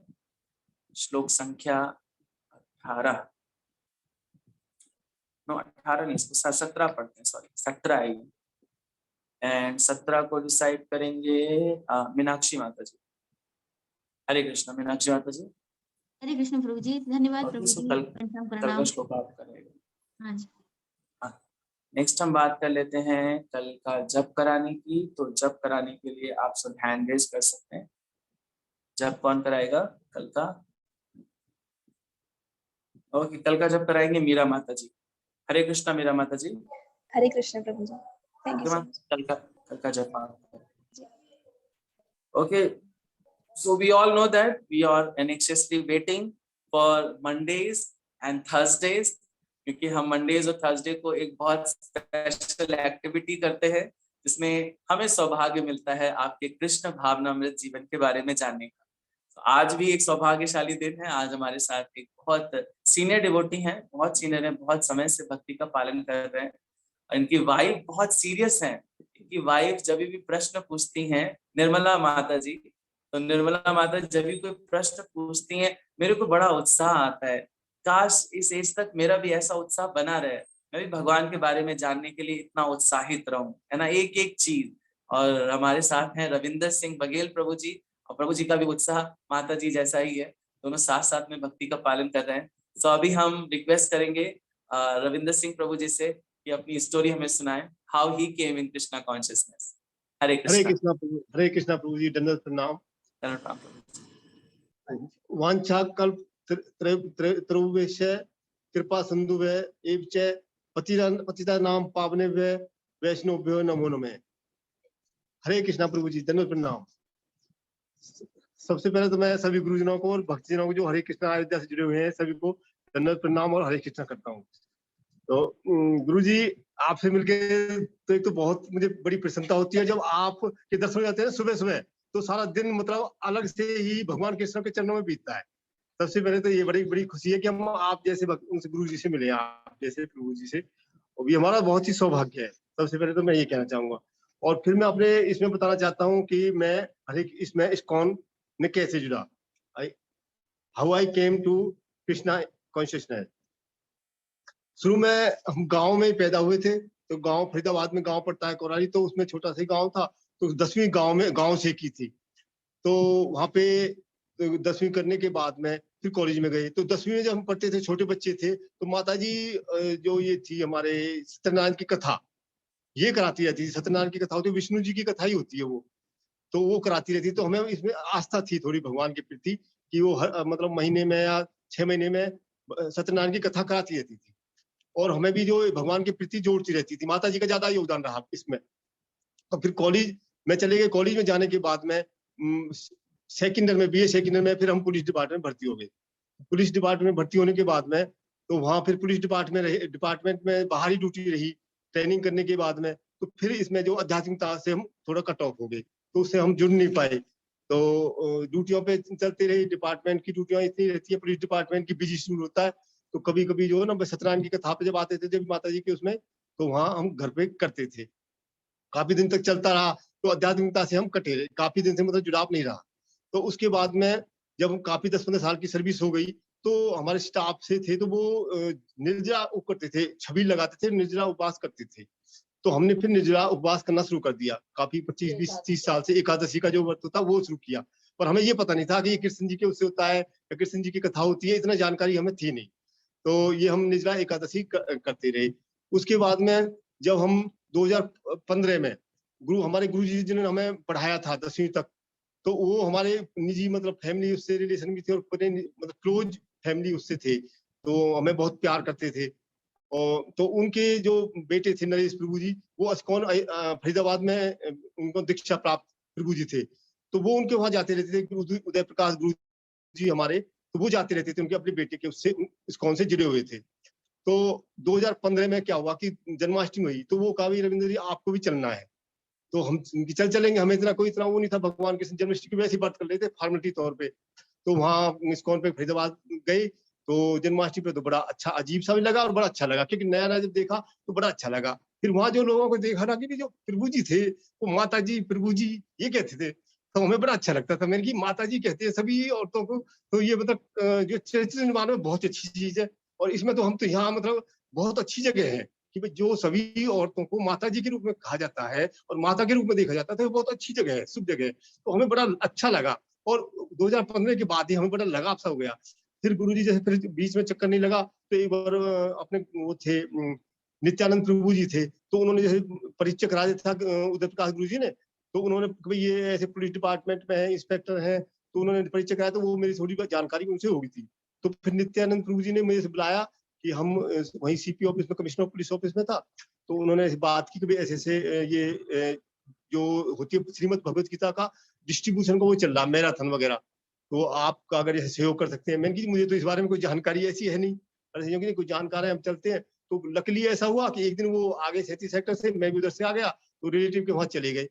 S2: श्लोक संख्या 18 no 18 नहीं, इसको 17 पढ़ते हैं, सॉरी 17 है एंड 17 को डिसाइड करेंगे मीनाक्षी माता जी. हरे कृष्णा. मीनाक्षी माता जी.
S4: हरे कृष्ण प्रभु जी. धन्यवाद
S2: और
S4: प्रभु
S2: इसको
S4: जी.
S2: कल
S4: प्रणाम
S2: का
S4: प्रणाम.
S2: श्लोक आप करेंगे.
S4: हाँ जी.
S2: नेक्स्ट हम बात कर लेते हैं कल का जप कराने की. तो जप कराने के लिए आप सब हैंड रेज कर सकते हैं. जप कौन कराएगा कल का? ओके, कल का जप कराएंगे मीरा माता जी. हरे कृष्णा मीरा माता जी.
S5: हरे कृष्ण प्रभु जी. Thank you so much.
S2: कल का जप आप. Okay, so we all know that we are anxiously waiting for Mondays and Thursdays, क्योंकि हम मंडेज और थर्सडे को एक बहुत स्पेशल एक्टिविटी करते हैं जिसमें हमें सौभाग्य मिलता है आपके कृष्ण भावनामृत जीवन के बारे में जानने का. तो आज भी एक सौभाग्यशाली दिन है. आज हमारे साथ एक बहुत सीनियर डिवोटी हैं, बहुत सीनियर हैं, बहुत समय से भक्ति का पालन कर रहे हैं. इनकी वाइफ बहुत सीरियस हैं. इनकी वाइफ जब भी प्रश्न पूछती हैं, निर्मला माता जी, तो निर्मला माता जब भी कोई प्रश्न पूछती हैं मेरे को बड़ा उत्साह आता है. काश इस एज तक मेरा भी ऐसा उत्साह बना रहे, मैं भी भगवान के बारे में जानने के लिए इतना उत्साहित रहूं, है ना, एक एक चीज. और हमारे साथ हैं रविंदर सिंह बघेल प्रभु जी, और प्रभु जी का भी उत्साह माता जी जैसा ही है. दोनों साथ साथ में भक्ति का पालन कर रहे हैं. तो अभी हम रिक्वेस्ट करेंगे रविंदर सिंह प्रभु जी से कि अपनी स्टोरी हमें सुनाएं, how he came in Krishna consciousness. Hare Krishna.
S1: Hare Krishna प्रभु जी. दंडवत प्रणाम. वांछा कल्प त्रयोवेश कृपा सिंधु एवच पतिता नाम पावने वैष्णवभ्यो नमो नमः. हरे कृष्णा प्रभु जी. दंडवत प्रणाम. सबसे पहले तो मैं सभी गुरुजनों को और भक्तजनों को जो हरे कृष्णा अयोध्या से जुड़े हुए हैं सभी को दंडवत प्रणाम और हरे कृष्णा करता हूँ. तो गुरु जी आपसे मिलके तो एक तो बहुत मुझे बड़ी प्रसन्नता होती है. जब आप के दर्शन हो जाते हैं सुबह सुबह तो सारा दिन मतलब अलग से ही भगवान कृष्ण के चरणों में बीतता है. सबसे पहले तो ये बड़ी खुशी है कि हम आप जैसे उनसे गुरु जी से मिले, आप जैसे प्रभु जी से, और ये हमारा बहुत ही सौभाग्य है. सबसे पहले तो मैं ये कहना चाहूंगा. और फिर मैं अपने इसमें बताना चाहता हूँ कि मैं इसमें इस्कॉन में कैसे जुड़ा. How I came to Krishna consciousness. शुरू में हम गांव में पैदा हुए थे. तो गांव फरीदाबाद में गांव पड़ता है कोराली, तो उसमें छोटा सा गांव था. तो 10वीं गांव से की थी. तो वहां पे 10वीं करने के बाद में फिर कॉलेज में गए. तो 10वीं में जब हम पढ़ते थे, छोटे बच्चे थे, तो माता जी जो ये थी हमारे सत्यनारायण की कथा ये कराती रहती थी. सत्यनारायण की कथा होती है, विष्णु जी की कथा ही होती है वो, तो वो कराती रहती. तो हमें इसमें आस्था थी थोड़ी भगवान के प्रति कि वो मतलब महीने में या 6 महीने में सत्यनारायण की कथा कराती रहती थी. और हमें भी जो भगवान के प्रति जोड़ती रहती थी. माता जी का ज्यादा योगदान रहा इसमें. और फिर कॉलेज में चले गए. कॉलेज में जाने के बाद में सेकंड ईयर में बीए सेकंड ईयर में फिर हम पुलिस डिपार्टमेंट में भर्ती हो गए. पुलिस डिपार्टमेंट में भर्ती होने के बाद में तो वहां फिर पुलिस डिपार्टमेंट में बाहरी ड्यूटी रही ट्रेनिंग करने के बाद में. तो फिर इसमें जो आध्यात्मिकता से हम थोड़ा कट ऑफ हो गए, तो उससे हम जुड़ नहीं पाए. तो ड्यूटियों पे चलते रही. डिपार्टमेंट की ड्यूटियां इतनी रहती है, पुलिस डिपार्टमेंट की बिजी शेड्यूल होता है. तो कभी कभी जो है ना सत्यनारायण की कथा पे जब आते थे जब माता जी के उसमें, तो वहां हम घर पे करते थे. काफी दिन तक चलता रहा. तो आध्यात्मिकता से हम कटे रहे. काफी दिन से मतलब जुड़ाव नहीं रहा. तो उसके बाद में जब हम काफी 10-15 साल की सर्विस हो गई, तो हमारे स्टाफ से थे तो वो निर्जला करते थे, छबील लगाते थे, निर्जला उपवास करते थे. तो हमने फिर निर्जला उपवास करना शुरू कर दिया. काफी 25-20-30 साल से एकादशी का जो व्रत होता वो शुरू किया. पर हमें ये पता नहीं था कि ये कृष्ण जी के उससे होता है या कृष्ण जी की कथा होती है, इतना जानकारी हमें थी नहीं. तो ये हम निर्जला एकादशी करते रहे. उसके बाद में जब हम 2015 में हमारे गुरु जी जिन्होंने हमें पढ़ाया था 10वीं तक, तो वो हमारे निजी मतलब फैमिली उससे रिलेशन भी थे और मतलब क्लोज फैमिली उससे थे. तो हमें बहुत प्यार करते थे. और तो उनके जो बेटे थे नरेश प्रभु जी, वो इस्कॉन फरीदाबाद में उनको दीक्षा प्राप्त प्रभु जी थे. तो वो उनके वहां जाते रहते थे. उदय प्रकाश गुरु जी हमारे, तो वो जाते रहते थे उनके अपने बेटे के उससे इस्कॉन से जुड़े हुए थे. तो 2015 में क्या हुआ कि जन्माष्टमी हुई. तो वो कहा रविंद्र जी आपको भी चलना है. तो हम चलेंगे. हमें इतना वो नहीं था. भगवान कृष्ण जन्माष्टमी की वैसे बात कर लेते फॉर्मेलिटी तौर पे. तो वहाँ इस्कॉन पे फरीदाबाद गए. तो जन्माष्टमी पे तो बड़ा अच्छा अजीब सा भी लगा और बड़ा अच्छा लगा, क्योंकि नया नया जब देखा तो बड़ा अच्छा लगा। फिर वहां जो लोगों को देखा ना कि जो प्रभु जी थे वो माता जी प्रभु जी ये कहते थे, तो हमें बड़ा अच्छा लगता था। मैंने कि माता जी कहते हैं सभी औरतों को, तो ये मतलब जो चरित्र निर्माण में बहुत अच्छी चीज है। और इसमें तो हम तो यहाँ मतलब बहुत अच्छी जगह है कि भाई जो सभी औरतों को माता जी के रूप में कहा जाता है और माता के रूप में देखा जाता है, तो बहुत अच्छी जगह है, शुभ जगह है। तो हमें बड़ा अच्छा लगा और 2015 के बाद ही हमें बड़ा लगाव सा हो गया। फिर गुरुजी जैसे फिर बीच में चक्कर नहीं लगा, तो एक बार अपने वो थे नित्यानंद प्रभु जी थे, तो उन्होंने जैसे परिचय करा दिया था उदय प्रकाश गुरु जी ने, तो उन्होंने भाई ये ऐसे पुलिस डिपार्टमेंट में है, इंस्पेक्टर है, तो उन्होंने परिचय कराया, तो वो मेरी थोड़ी जानकारी उनसे हो गई थी। तो फिर नित्यानंद प्रभु जी ने मुझे से बुलाया कि हम वहीं सीपी ऑफिस में, कमिश्नर ऑफ पुलिस ऑफिस में था, तो उन्होंने बात की कि भाई ऐसे ऐसे ये जो होती है श्रीमद भगवत गीता का डिस्ट्रीब्यूशन का वो चल रहा मैराथन वगैरह, तो आपका अगर ऐसे सहयोग कर सकते हैं। मैंने कहा मुझे तो इस बारे में कोई जानकारी ऐसी है नहीं, अरे कोई जानकार है हम चलते हैं। तो लकीली ऐसा हुआ कि एक दिन वो आगे 37 सेक्टर से, मैं भी उधर से आ गया, तो रिलेटिव के वहां चले गए।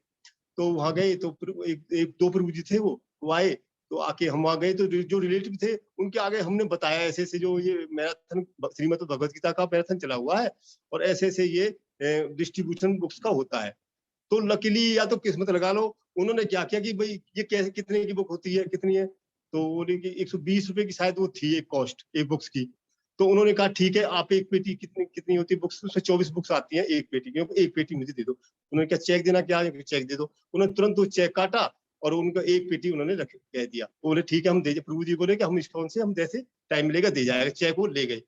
S1: तो वहां गए तो एक दो प्रभु जी थे वो आए, तो आके हम वहां गए, तो जो रिलेटिव थे उनके आगे हमने बताया ऐसे ऐसे जो ये मैराथन श्रीमद भगवत गीता का मैराथन चला हुआ है और ऐसे ऐसे ये डिस्ट्रीब्यूशन बुक्स का होता है। तो लकीली या तो किस्मत लगा लो, उन्होंने क्या किया कि भाई ये कैसे कितने की बुक होती है, कितनी है, तो बोले कि 120 रुपए की शायद वो थी एक कॉस्ट एक बुक्स की। तो उन्होंने कहा ठीक है, आप एक पेटी कितनी कितनी होती है बुक्स, उसमें 24 बुक्स आती हैं एक पेटी की, एक पेटी मुझे दे दो। उन्होंने क्या चेक देना, क्या चेक दे दो। उन्होंने तुरंत वो चेक काटा और उनका एक पेटी उन्होंने रख कह दिया। बोले ठीक है हम दे, प्रभु जी बोले कि हम स्टोन से हम जैसे टाइम मिलेगा दे जाएगा, चेक वो ले गए।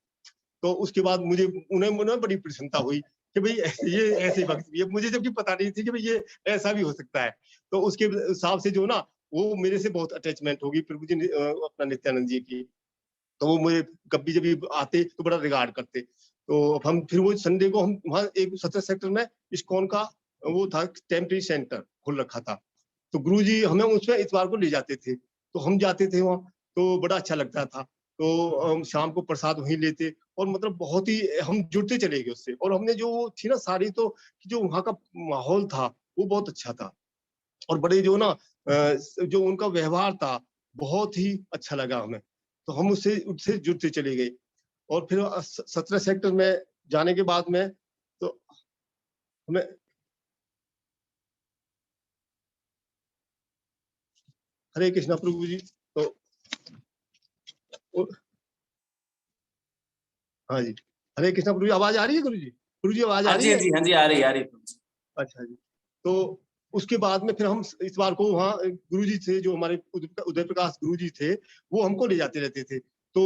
S1: तो उसके बाद मुझे उन्हें बड़ी प्रसन्नता हुई कि भाई ये ऐसे भक्त भी है, मुझे जबकि पता नहीं थी कि भाई ये ऐसा भी हो सकता है। तो उसके हिसाब से जो ना वो मेरे से बहुत अटैचमेंट होगी प्रभु जी अपना नित्यानंद जी की, तो वो मुझे कभी जब भी आते तो बड़ा रिगार्ड करते। तो हम फिर वो संडे को हम वहाँ एक 17 सेक्टर में इस्कॉन का वो था टेम्परेरी सेंटर खोल रखा था, तो गुरुजी हमें उसमें इतवार को ले जाते थे, तो हम जाते थे वहाँ, तो बड़ा अच्छा लगता था। तो हम शाम को प्रसाद वहीं लेते और मतलब बहुत ही हम जुड़ते चले गए उससे। और हमने जो वो थी ना सारी, तो जो वहाँ का माहौल था वो बहुत अच्छा था और बड़े जो ना जो उनका व्यवहार था बहुत ही अच्छा लगा हमें, तो हम उससे उससे जुड़ते चले गए। और फिर 17 सेक्टर में जाने के बाद में तो हमें हरे कृष्णा प्रभु जी। तो हाँ जी, हरे कृष्णा प्रभु जी। आवाज आ रही है गुरु जी? गुरु जी आवाज आ
S2: हाँ
S1: रही
S2: जी, हाँ
S1: है?
S2: जी, हाँ जी, आ रही है प्रभु जी।
S1: अच्छा जी। तो उसके बाद में फिर हम इस बार को वहाँ गुरु जी थे जो हमारे उदय प्रकाश गुरु जी थे, वो हमको ले जाते रहते थे। तो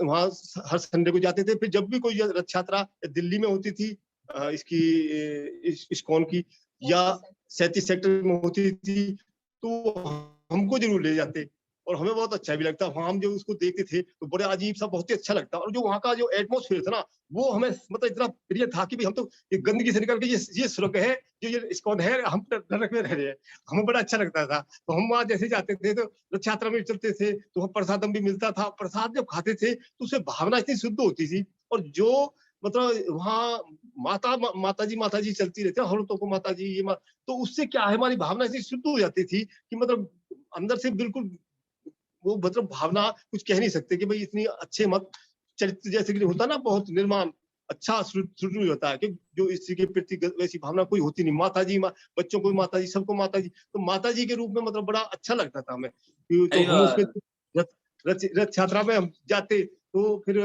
S1: वहाँ हर संडे को जाते थे। फिर जब भी कोई रथ यात्रा दिल्ली में होती थी इसकी इस्कॉन की, या 37 सेक्टर में होती थी, तो हमको जरूर ले जाते और हमें बहुत अच्छा भी लगता। वहाँ हम जो उसको देखते थे तो बड़ा अजीब सा बहुत ही अच्छा लगता। और जो वहाँ का जो एटमोसफियर था ना, वो हमें मतलब इतना प्रिय था कि हम तो ये गंदगी से निकल के ये स्वर्ग है, जो ये इस्कॉन है, हम नरक में रह रहे हैं। हमें बड़ा अच्छा लगता था। तो हम वहाँ जैसे जाते थे तो रथ यात्रा में चलते थे, तो वहाँ प्रसादम भी मिलता था। प्रसाद जब खाते थे तो उससे भावना इतनी शुद्ध होती थी। और जो मतलब वहाँ माता जी चलती रहती है, औरतों को माता जी ये तो उससे क्या है, हमारी भावना इतनी शुद्ध हो जाती थी कि मतलब अंदर से बिल्कुल वो मतलब भावना कुछ कह नहीं सकते कि भाई इतनी अच्छे मत चरित्र जैसे कि होता ना बहुत निर्माण अच्छा शुरू होता है कि जो इसी के प्रति वैसी भावना कोई होती नहीं। माता जी बच्चों को माता जी, सबको माता जी, तो माता जी के रूप में मतलब बड़ा अच्छा लगता था हमें। तो
S2: सही
S1: हम उसमें
S2: बात।
S1: रथ यात्रा में हम जाते, तो फिर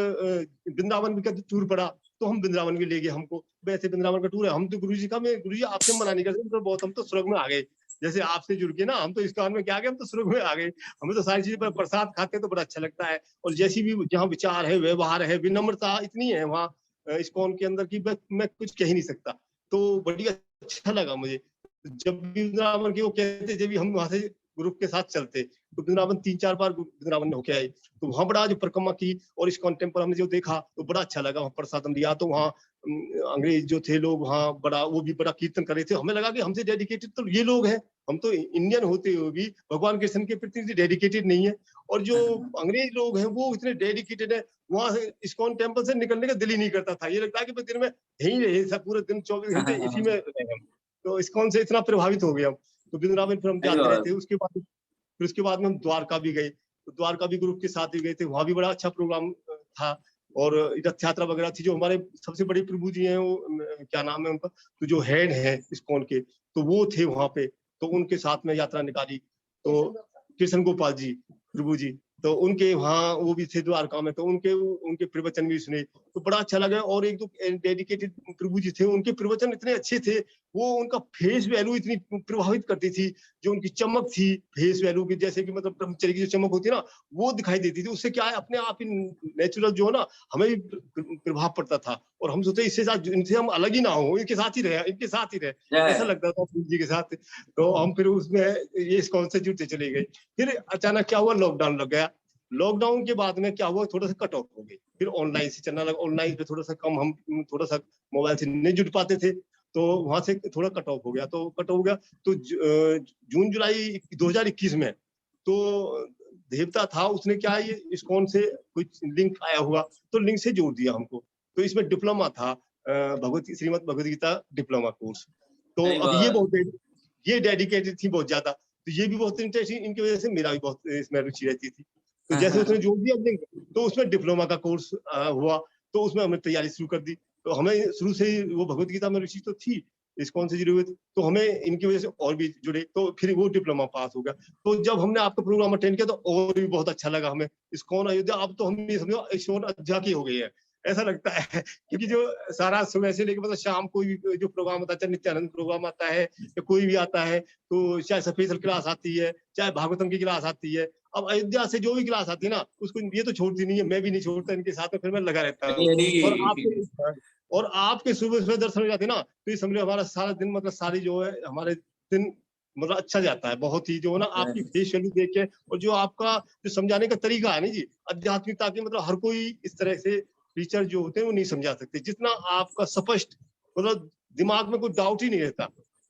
S1: वृंदावन का टूर पड़ा, तो हम वृंदावन भी ले गए हमको। वैसे वृंदावन का टूर है, हम तो गुरु जी का मैं गुरु जी आपसे मना नहीं करते, तो बहुत हम तो स्वर्ग में आ गए। जैसे आपसे जुड़ के ना हम तो इस कान में क्या आ गए, हम तो स्वर्ग में आ गए। हमें तो सारी चीजें पर प्रसाद खाते हैं तो बड़ा अच्छा लगता है। और जैसी भी जहाँ विचार है, व्यवहार है, विनम्रता इतनी है वहाँ इस्कॉन के अंदर की मैं कुछ कह ही नहीं सकता। तो बढ़िया अच्छा लगा मुझे। जब भी वृंदावन की वो कहते जब भी हम वहां से ग्रुप के साथ चलते, तो वृंदावन 3-4 बार वृंदावन होके आए, तो वहां बड़ा जो परिक्रमा की और इस्कॉन टेम्पल हमने जो देखा तो बड़ा अच्छा लगा। वहाँ प्रसाद लिया तो वहाँ अंग्रेज जो थे लोग वहाँ बड़ा वो भी बड़ा कीर्तन कर रहे थे। हमें लगा कि हमसे डेडिकेटेड तो ये लोग हैं, हम तो इंडियन होते हुए भी भगवान कृष्ण के प्रति डेडिकेटेड नहीं है। और जो अंग्रेज लोग हैं वो इतने डेडिकेटेड है, वहां से इस्कॉन टेम्पल से निकलने का दिल ही नहीं करता था। ये लगता है कि दिन में यहीं रहे, सब पूरे दिन 24 घंटे इसी में रहे हम। तो इस्कॉन से इतना प्रभावित हो गए हम। तो वृंदावन फिर हम
S2: सही
S1: जाते
S2: बात।
S1: रहते। उसके बाद फिर उसके बाद में हम द्वारका भी गए, तो द्वारका भी ग्रुप के साथ ही गए थे। वहां भी बड़ा अच्छा प्रोग्राम था और रथ यात्रा वगैरह थी। जो हमारे सबसे बड़े प्रभु जी हैं वो क्या नाम है उनका, तो जो हेड है इस्कॉन के, तो वो थे वहां पे, तो उनके साथ में यात्रा निकाली। तो कृष्ण गोपाल जी प्रभु जी, तो उनके वहाँ वो भी थे द्वारका में, तो उनके उनके प्रवचन भी सुने, तो बड़ा अच्छा लगा। और एक दो डेडिकेटेड प्रभु जी थे, उनके प्रवचन इतने अच्छे थे, वो उनका फेस वैल्यू इतनी प्रभावित करती थी, जो उनकी चमक थी फेस वैल्यू की, जैसे कि मतलब ब्रह्मचर्य की जो चमक होती है ना, वो दिखाई देती थी। उससे क्या है, अपने आप ही नेचुरल जो है ना, हमें भी प्रभाव पड़ता था, और हम सोचते इससे साथ, इनसे हम अलग ही ना हो, इनके साथ ही रहे, इनके साथ ही रहे, ऐसा
S2: जय
S1: लगता था प्रभु जी के साथ। तो हम फिर उसमें ये इस्कॉन से जुड़ते चले गए। फिर अचानक क्या हुआ, लॉकडाउन लग गया। लॉकडाउन के बाद में क्या हुआ, थोड़ा सा कट ऑफ हो गई, फिर ऑनलाइन से चलना लगा। ऑनलाइन पे थोड़ा सा कम, हम थोड़ा सा मोबाइल से नहीं जुड़ पाते थे, तो वहां से थोड़ा कट ऑफ हो गया। तो कट हो गया तो जून जुलाई 2021 में तो देवता था, उसने क्या है, ये इस्कॉन से कुछ लिंक आया हुआ, तो लिंक से जोड़ दिया हमको। तो इसमें डिप्लोमा था, श्रीमद भगवद गीता डिप्लोमा कोर्स। तो
S2: वेरी
S1: अब ये
S2: गुड।
S1: बहुत ये डेडिकेटेड थी बहुत ज्यादा, तो ये भी बहुत इंटरेस्टिंग, इनकी वजह से मेरा भी बहुत इसमें रुचि रहती थी। तो जैसे उसने जोड़ दिया लिंक, तो उसमें डिप्लोमा का कोर्स हुआ, तो उसमें हमने तैयारी शुरू कर दी। तो हमें शुरू से ही वो भगवत गीता में रुचि तो थी, इस्कॉन से जुड़े हुए थे, तो हमें इनकी वजह से और भी जुड़े, तो फिर वो डिप्लोमा पास हो गया। तो जब हमने आपका प्रोग्राम अटेंड किया, तो और भी बहुत अच्छा लगा हमें। इस्कॉन अयोध्या, अब तो हम ये समझो इस्कॉन अयोध्या की हो गई है, ऐसा लगता है। क्योंकि जो सारा सुबह से लेकर मतलब शाम कोई भी जो प्रोग्राम आता है, चाहे नित्यानंद प्रोग्राम आता है या कोई भी आता है, तो चाहे स्पेशल क्लास आती है, चाहे भागवतम की क्लास आती है, अब अयोध्या से जो भी क्लास आती है ना, उसको ये तो छोड़ती नहीं है, मैं भी नहीं छोड़ता इनके साथ में, फिर मैं लगा रहता हूँ। और आपके सुबह सुबह दर्शन हो जाते हैं ना, तो ये समझो हमारा सारा दिन, मतलब सारी जो है हमारे दिन मतलब अच्छा जाता है बहुत ही, जो है ना आपकी फेस वैल्यू देख के, और जो आपका जो समझाने का तरीका है ना जी, आध्यात्मिकता की, मतलब हर कोई इस तरह से टीचर जो होते हैं वो नहीं समझा सकते, जितना आपका स्पष्ट, मतलब दिमाग में कोई डाउट ही नहीं रहता।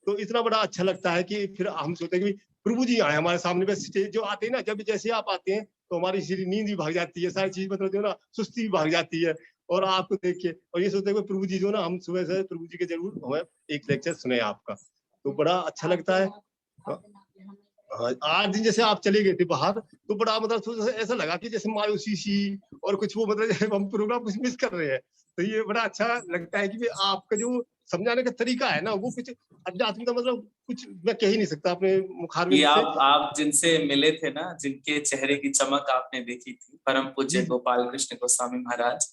S1: तो इतना बड़ा अच्छा लगता है कि फिर हम सोचते हैं कि प्रभु जी आए हमारे सामने, बस स्टेज जो आते हैं ना, जब जैसे आप आते हैं, तो हमारी नींद भी भाग जाती है, सारी चीज मतलब जो ना सुस्ती भी भाग जाती है, और आपको देख के, और ये सोचते हैं कि प्रभु जी जो ना, हम सुबह से प्रभु जी के जरूर हमें एक लेक्चर सुने आपका, तो बड़ा अच्छा लगता है। हाँ, 8 दिन जैसे आप चले गए थे बाहर, तो बड़ा मतलब ऐसा लगा कि जैसे मायूसी सी, और कुछ वो मतलब जैसे हम प्रोग्राम कुछ मिस कर रहे हैं। तो ये बड़ा अच्छा लगता है कि आपका जो समझाने का तरीका है ना, वो कुछ आध्यात्मिकता, मतलब कुछ मैं कह ही नहीं सकता अपने
S2: ये
S1: मुखारविंद से।
S2: आप जिनसे मिले थे ना, जिनके चेहरे की चमक आपने देखी थी, परम पूज्य
S1: जी
S2: गोपाल कृष्ण गोस्वामी महाराज,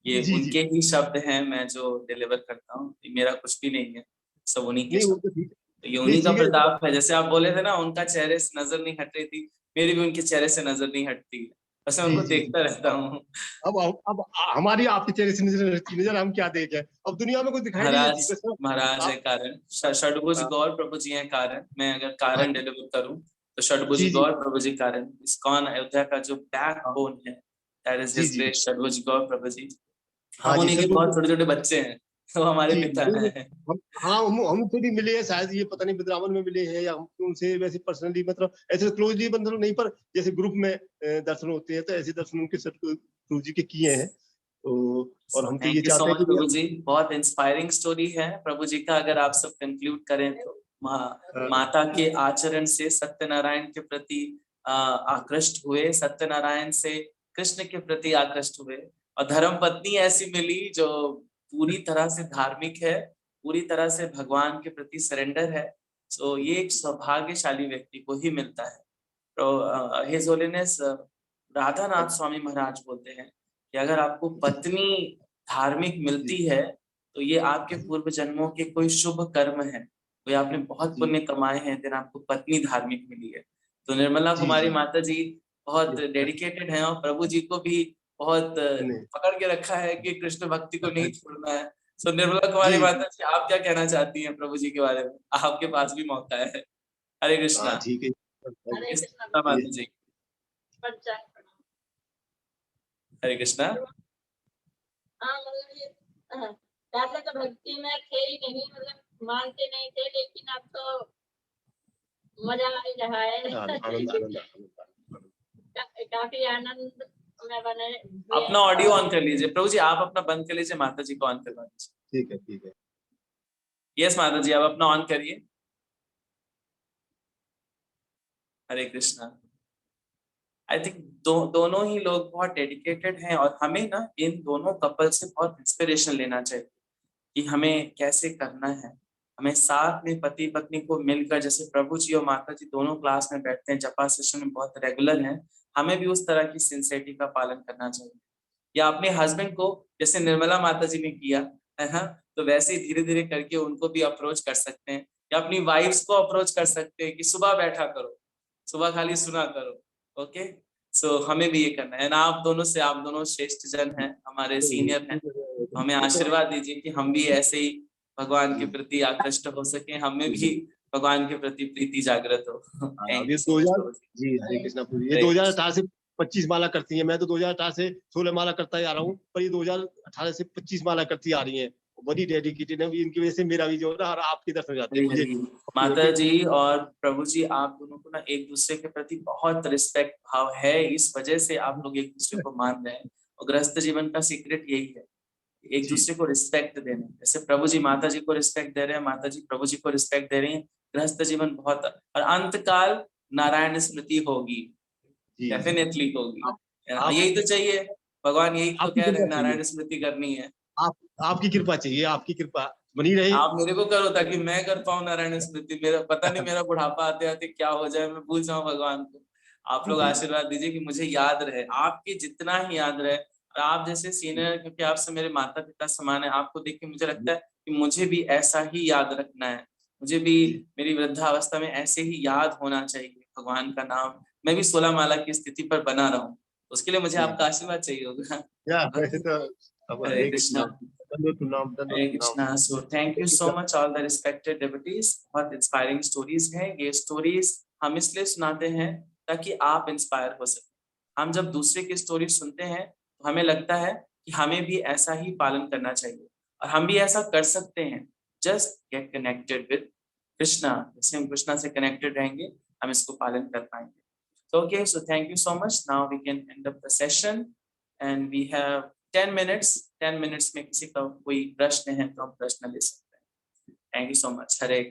S2: ये
S1: जी जी।
S2: उनके ही शब्द हैं मैं जो डिलीवर करता हूँ, मेरा कुछ भी नहीं है, सब उन्हीं के
S1: नहीं वो
S2: शब्द।
S1: तो ठीक है।
S2: तो ये
S1: नहीं
S2: उन्हीं का
S1: ठीक है।
S2: प्रताप है। जैसे आप बोले थे ना, उनका चेहरे से नजर नहीं हट रही थी, मेरी भी उनके चेहरे से नजर नहीं हटती है, बस मैं
S1: जी
S2: उनको
S1: जी जी।
S2: देखता रहता हूँ।
S1: अब हमारी आपके चेहरे से नजर हम क्या देखें, अब दुनिया में कुछ दिखाई नहीं देती,
S2: महाराज
S1: बस
S2: महाराज है
S1: आप।
S2: कारण, षडभुज
S1: हाँ
S2: गौर प्रभु जी हैं कारण, मैं अगर
S1: हाँ
S2: कारण डिलीवर करूं तो षडभुज
S1: जी जी
S2: गौर प्रभु जी कारण। इस्कॉन अयोध्या का जो बैक
S1: हाँ
S2: बोन है, दैट इज
S1: जी
S2: हिज
S1: जी
S2: ग्रेट षडभुज गौर प्रभु जी।
S1: हाँ
S2: हम
S1: जी
S2: उन्हीं के
S1: सर।
S2: बहुत छोटे छोटे बच्चे हैं, तो हमारे
S1: जी
S2: पिता
S1: नहीं,
S2: हैं।
S1: हम हाँ हमसे भी मिले हैं शायद, ये पता नहीं वृंदावन में मिले हैं या हम उनसे वैसे पर्सनली, मतलब ऐसे क्लोजली मतलब नहीं, पर जैसे ग्रुप में दर्शन होते हैं, तो ऐसे दर्शन उनके सर गुरु जी के किए हैं। तो और हम तो ये
S2: थैंक यू सो
S1: चाहते हैं
S2: मच
S1: कि
S2: प्रभु जी, बहुत इंस्पायरिंग स्टोरी है प्रभु जी का। अगर आप सब कंक्लूड करें तो माता के आचरण से सत्यनारायण के प्रति आकृष्ट हुए, सत्यनारायण से कृष्ण के प्रति आकृष्ट हुए, और धर्म पत्नी ऐसी मिली जो पूरी तरह से धार्मिक है, पूरी तरह से भगवान के प्रति सरेंडर है। सो ये एक सौभाग्यशाली व्यक्ति को ही मिलता है। तो हिज होलीनेस राधानाथ स्वामी महाराज बोलते हैं कि अगर आपको पत्नी धार्मिक
S1: जी
S2: मिलती है, तो ये आपके पूर्व जन्मों के कोई शुभ कर्म है, कोई आपने बहुत
S1: जी
S2: पुण्य कमाए हैं, दिन आपको पत्नी धार्मिक मिली है। तो निर्मला
S1: जी
S2: कुमारी
S1: जी
S2: माता जी बहुत डेडिकेटेड हैं, और प्रभु जी को भी बहुत
S1: नहीं
S2: पकड़ के रखा है कि कृष्ण भक्ति को नहीं छोड़ना है। सो निर्मला कुमारी
S1: जी
S2: माता जी, आप क्या कहना चाहती हैं प्रभु जी के बारे में? आपके पास भी मौका है। हरे
S1: हाँ
S2: कृष्णा।
S1: ठीक है।
S4: हरे
S1: ये-
S4: कृष्ण
S2: माता
S1: ये-
S2: जी,
S4: पंचांग प्रणाम।
S2: हरे कृष्णा।
S4: हाँ मतलब ये पहले तो भक्ति में थे ही नहीं, मतलब मानते नहीं थे, लेकिन अब तो मजा आ ही रहा है।
S1: आनंद आनंद आनंद आनंद।
S4: काफी आनंद में बने हुए
S2: अपना
S4: हैं।
S2: ऑडियो ऑन कर लीजिए प्रभु जी, आप अपना बंद कर लीजिए, माता जी को ऑन करवा दीजिए।
S1: ठीक है ठीक है।
S2: यस माता जी, आप अपना ऑन करिए। हरे कृष्णा। आई थिंक दोनों ही लोग बहुत डेडिकेटेड हैं और हमें ना इन दोनों कपल से बहुत इंस्पिरेशन लेना चाहिए कि हमें कैसे करना है। हमें साथ में पति पत्नी को मिलकर, जैसे प्रभु जी और माता जी दोनों क्लास में बैठते हैं, जपा सेशन में बहुत रेगुलर हैं, हमें भी उस तरह की सिंसेरिटी का पालन करना चाहिए। या अपने हस्बैंड को जैसे निर्मला माता जी ने किया है ना, तो वैसे ही धीरे धीरे करके उनको भी अप्रोच कर सकते हैं, या अपनी वाइफ्स को अप्रोच कर सकते हैं कि सुबह बैठा करो, सुबह खाली सुना करो। ओके, सो हमें भी ये करना है ना। आप दोनों श्रेष्ठ जन हैं, हमारे सीनियर हैं, तो हमें आशीर्वाद दीजिए कि हम भी ऐसे ही भगवान के प्रति आकृष्ट हो सके, हमें भी भगवान के प्रति प्रीति जागृत हो। थैंक
S1: अभी
S2: यू सो मच
S1: 2000
S2: प्रभु जी।
S1: जी हरे कृष्णा प्रभु। ये
S2: हरे
S1: 2018 से 25 माला करती है, मैं तो 2018 से 16 माला करता ही आ रहा हूँ, पर ये 2018 से 25 माला करती आ रही है। बड़ी डेडिकेटेड है, इनकी वजह से मेरा भी जो है ना, और आपके दर्शन हो जाते हैं मुझे।
S2: माता जी और प्रभु जी, आप दोनों को ना एक दूसरे के प्रति बहुत रिस्पेक्ट भाव है, इस वजह से आप लोग एक दूसरे को मान रहे हैं। और गृहस्थ जीवन का सीक्रेट यही है, एक
S1: जी।
S2: दूसरे को रिस्पेक्ट देना। जैसे प्रभु जी माता जी को रिस्पेक्ट दे रहे हैं, माता जी प्रभु जी को रिस्पेक्ट दे रही हैं। गृहस्थ जीवन बहुत, और अंत काल नारायण स्मृति होगी,
S1: जी
S2: डेफिनेटली होगी।
S1: आप
S2: यही तो चाहिए, भगवान यही तो
S1: आपकी
S2: कह रहे
S1: कृपा
S2: हैं,
S1: चाहिए,
S2: नारायण स्मृति करनी है।
S1: आप आपकी कृपा चाहिए, आपकी कृपा बनी रहे।
S2: आप मेरे को करो ताकि मैं कर पाऊं नारायण स्मृति। मेरा पता नहीं, मेरा बुढ़ापा आते आते क्या हो जाए, मैं भूल जाऊं भगवान को। आप लोग आशीर्वाद दीजिए कि मुझे याद रहे, आपके जितना ही याद रहे। और आप जैसे सीनियर, क्योंकि आपसे मेरे माता पिता समान है, आपको देख के मुझे लगता है कि मुझे भी ऐसा ही याद रखना है, मुझे भी मेरी वृद्धावस्था में ऐसे ही याद होना चाहिए भगवान का नाम। मैं भी 16 माला की स्थिति पर बना रहूं, उसके लिए मुझे आपका आशीर्वाद चाहिए होगा।
S1: या वैसे तो अब
S2: हरे
S1: हरे
S2: कृष्णा।
S1: कृष्णा, दंडवत प्रणाम,
S2: हरे
S1: दंडवत प्रणाम।
S2: कृष्णा। सो thank you so much all the respected devotees. बहुत इंस्पायरिंग स्टोरीज हैं ये। स्टोरीज हम इसलिए सुनाते हैं ताकि आप इंस्पायर हो सके। हम जब दूसरे की स्टोरी सुनते हैं तो हमें लगता है कि हमें भी ऐसा ही पालन करना चाहिए, और हम भी ऐसा कर सकते हैं। Just get connected with Krishna. जैसे हम कृष्णा से कनेक्टेड रहेंगे, हम इसको पालन कर पाएंगे। So, okay, so thank you so much. Now we can end up the session, and we have 10 minutes. 10 minutes में किसी का कोई प्रश्न है तो हम प्रश्न ले सकते हैं। Thank you so much. Hare